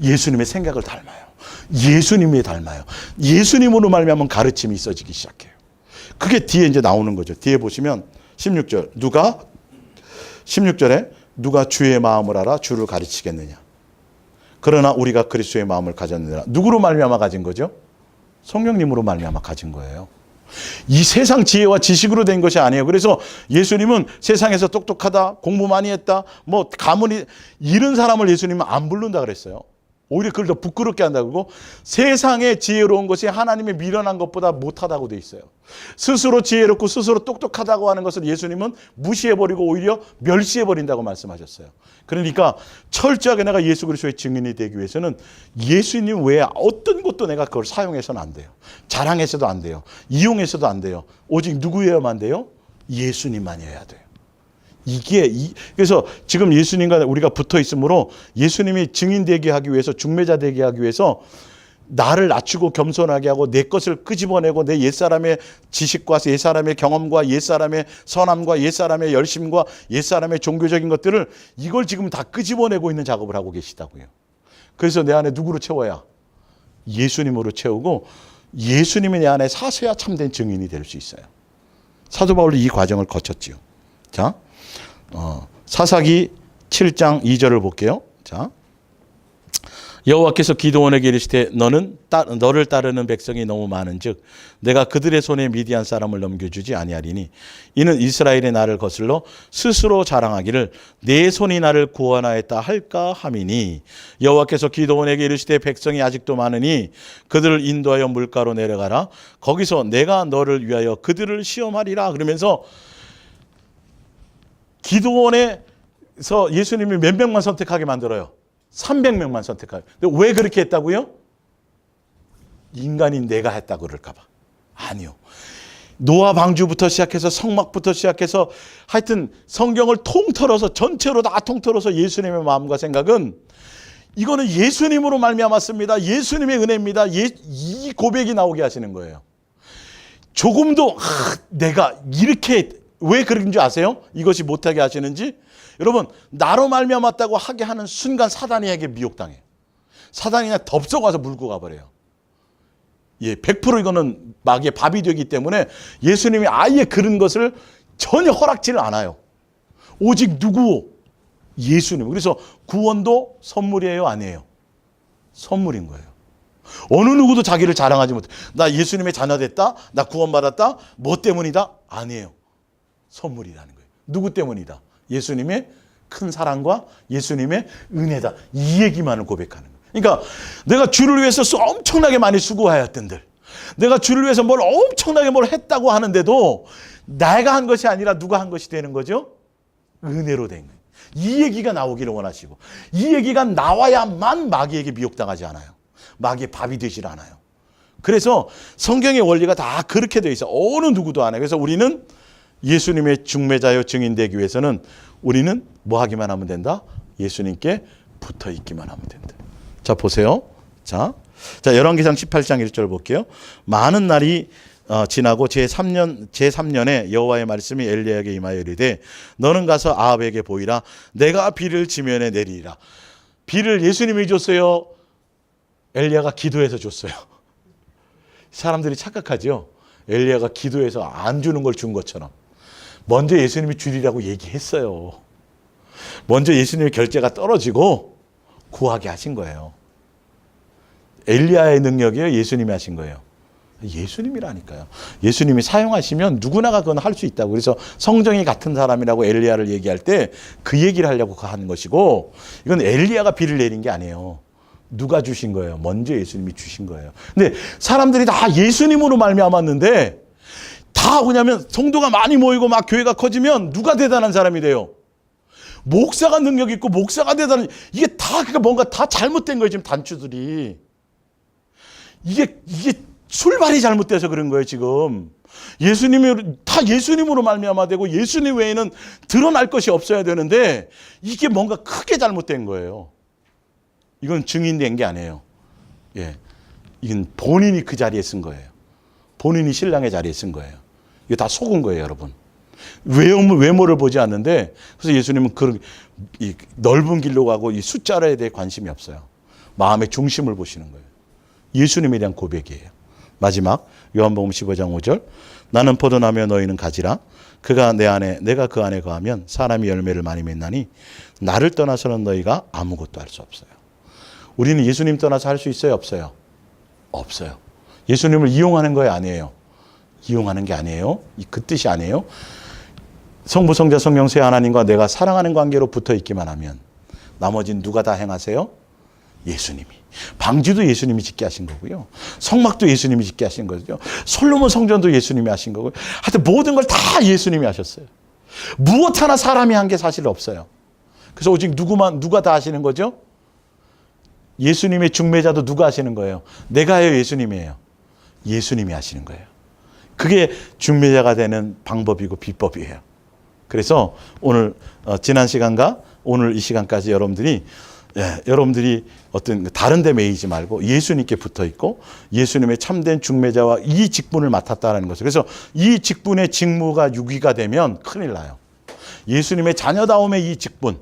예수님의 생각을 닮아요. 예수님을 닮아요. 예수님으로 말미암은 가르침이 있어지기 시작해요. 그게 뒤에 이제 나오는 거죠. 뒤에 보시면 16절 누가 16절에 누가 주의 마음을 알아 주를 가르치겠느냐. 그러나 우리가 그리스도의 마음을 가졌느니라. 누구로 말미암아 가진 거죠? 성령님으로 말미암아 가진 거예요. 이 세상 지혜와 지식으로 된 것이 아니에요. 그래서 예수님은 세상에서 똑똑하다, 공부 많이 했다, 뭐 가문이 이런 사람을 예수님은 안 부른다 그랬어요. 오히려 그걸 더 부끄럽게 한다고 그러고 세상에 지혜로운 것이 하나님의 미련한 것보다 못하다고 돼 있어요. 스스로 지혜롭고 스스로 똑똑하다고 하는 것을 예수님은 무시해버리고 오히려 멸시해버린다고 말씀하셨어요. 그러니까 철저하게 내가 예수 그리스도의 증인이 되기 위해서는 예수님 외에 어떤 것도 내가 그걸 사용해서는 안 돼요. 자랑해서도 안 돼요. 이용해서도 안 돼요. 오직 누구여야만 돼요? 예수님만이어야 돼요. 그래서 지금 예수님과 우리가 붙어 있으므로 예수님이 증인 되게 하기 위해서, 중매자 되게 하기 위해서 나를 낮추고 겸손하게 하고 내 것을 끄집어내고 내 옛사람의 지식과 옛사람의 경험과 옛사람의 선함과 옛사람의 열심과 옛사람의 종교적인 것들을 이걸 지금 다 끄집어내고 있는 작업을 하고 계시다고요. 그래서 내 안에 누구로 채워야? 예수님으로 채우고 예수님이 내 안에 사셔야 참된 증인이 될 수 있어요. 사도 바울이 이 과정을 거쳤지요. 자, 사사기 7장 2절을 볼게요. 자, 여호와께서 기드온에게 이르시되 너를 따르는 백성이 너무 많은즉 내가 그들의 손에 미디안 사람을 넘겨주지 아니하리니 이는 이스라엘의 나를 거슬러 스스로 자랑하기를 내 손이 나를 구원하였다 할까 함이니 여호와께서 기드온에게 이르시되 백성이 아직도 많으니 그들을 인도하여 물가로 내려가라. 거기서 내가 너를 위하여 그들을 시험하리라. 그러면서 기드온에서 예수님이 몇 명만 선택하게 만들어요? 300명만 선택하게. 근데 왜 그렇게 했다고요? 인간인 내가 했다고 그럴까 봐. 아니요. 노아 방주부터 시작해서 성막부터 시작해서 하여튼 성경을 통틀어서 전체로 다 통틀어서 예수님의 마음과 생각은 이거는 예수님으로 말미암았습니다. 예수님의 은혜입니다. 이 고백이 나오게 하시는 거예요. 조금도 내가 이렇게 왜 그런 줄 아세요? 이것이 못하게 하시는지? 여러분, 나로 말미암았다고 하게 하는 순간 사단이에게 미혹당해요. 사단이 그냥 덥석와서 물고 가버려요. 예, 100% 이거는 마귀의 밥이 되기 때문에 예수님이 아예 그런 것을 전혀 허락지를 않아요. 오직 누구? 예수님. 그래서 구원도 선물이에요, 아니에요? 선물인 거예요. 어느 누구도 자기를 자랑하지 못해. 나 예수님의 자녀 됐다? 나 구원받았다? 뭐 때문이다? 아니에요. 선물이라는 거예요. 누구 때문이다? 예수님의 큰 사랑과 예수님의 은혜다. 이 얘기만을 고백하는 거예요. 그러니까 내가 주를 위해서 엄청나게 많이 수고하였던들, 내가 주를 위해서 뭘 엄청나게 뭘 했다고 하는데도 내가 한 것이 아니라 누가 한 것이 되는 거죠? 은혜로 된 거예요. 이 얘기가 나오기를 원하시고, 이 얘기가 나와야만 마귀에게 미혹당하지 않아요. 마귀의 밥이 되질 않아요. 그래서 성경의 원리가 다 그렇게 되어 있어. 어느 누구도 안 해요. 그래서 우리는 예수님의 중매자여 증인되기 위해서는 우리는 뭐 하기만 하면 된다? 예수님께 붙어 있기만 하면 된다. 자, 보세요. 자, 열왕기상 18장 1절 볼게요. 많은 날이 지나고 제3년에 여호와의 말씀이 엘리야에게 임하여 이르되 너는 가서 아합에게 보이라. 내가 비를 지면에 내리리라. 비를 예수님이 줬어요? 엘리야가 기도해서 줬어요? 사람들이 착각하죠. 엘리야가 기도해서 안 주는 걸 준 것처럼. 먼저 예수님이 주리라고 얘기했어요. 먼저 예수님의 결제가 떨어지고 구하게 하신 거예요. 엘리야의 능력이에요? 예수님이 하신 거예요? 예수님이라니까요. 예수님이 사용하시면 누구나가 그건 할 수 있다고. 그래서 성정이 같은 사람이라고 엘리야를 얘기할 때 그 얘기를 하려고 하는 것이고, 이건 엘리야가 비를 내린 게 아니에요. 누가 주신 거예요? 먼저 예수님이 주신 거예요. 근데 사람들이 다 예수님으로 말미암았는데, 다 뭐냐면 성도가 많이 모이고 막 교회가 커지면 누가 대단한 사람이 돼요? 목사가 능력 있고 목사가 대단한, 이게 다 그러니까 뭔가 다 잘못된 거예요. 지금 단추들이 이게 출발이 잘못돼서 그런 거예요. 지금 예수님이 다 예수님으로 말미암아 되고 예수님 외에는 드러날 것이 없어야 되는데 이게 뭔가 크게 잘못된 거예요. 이건 증인된 게 아니에요. 예, 이건 본인이 그 자리에 쓴 거예요. 본인이 신랑의 자리에 쓴 거예요. 이거 다 속은 거예요, 여러분. 외모를 보지 않는데, 그래서 예수님은 이 넓은 길로 가고 이 숫자에 대해 관심이 없어요. 마음의 중심을 보시는 거예요. 예수님에 대한 고백이에요. 마지막 요한복음 15장 5절. 나는 포도나무여 너희는 가지라. 그가 내 안에 내가 그 안에 거하면 사람이 열매를 많이 맺나니 나를 떠나서는 너희가 아무것도 할 수 없어요. 우리는 예수님 떠나서 할 수 있어요, 없어요? 없어요. 예수님을 이용하는 거예요, 아니에요? 이용하는 게 아니에요. 그 뜻이 아니에요. 성부, 성자, 성령 세 하나님과 내가 사랑하는 관계로 붙어 있기만 하면 나머지는 누가 다 행하세요? 예수님이. 방주도 예수님이 짓게 하신 거고요. 성막도 예수님이 짓게 하신 거죠. 솔로몬 성전도 예수님이 하신 거고요. 하여튼 모든 걸 다 예수님이 하셨어요. 무엇 하나 사람이 한 게 사실 없어요. 그래서 오직 누가 다 하시는 거죠? 예수님의 중매자도 누가 하시는 거예요? 내가 해요, 예수님이에요? 예수님이 하시는 거예요. 그게 중매자가 되는 방법이고 비법이에요. 그래서 오늘 지난 시간과 오늘 이 시간까지 여러분들이 어떤 다른 데 매이지 말고 예수님께 붙어 있고 예수님의 참된 중매자와 이 직분을 맡았다는 것을. 그래서 이 직분의 직무가 유기가 되면 큰일 나요. 예수님의 자녀다움의 이 직분,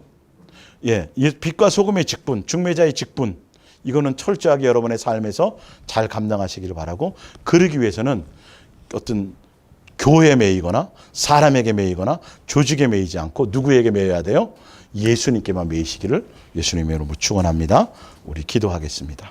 빛과 소금의 직분, 중매자의 직분, 이거는 철저하게 여러분의 삶에서 잘 감당하시기를 바라고, 그러기 위해서는 어떤 교회에 매이거나 사람에게 매이거나 조직에 매이지 않고 누구에게 매여야 돼요? 예수님께만 매이시기를 예수님의 이름으로 축원합니다. 우리 기도하겠습니다.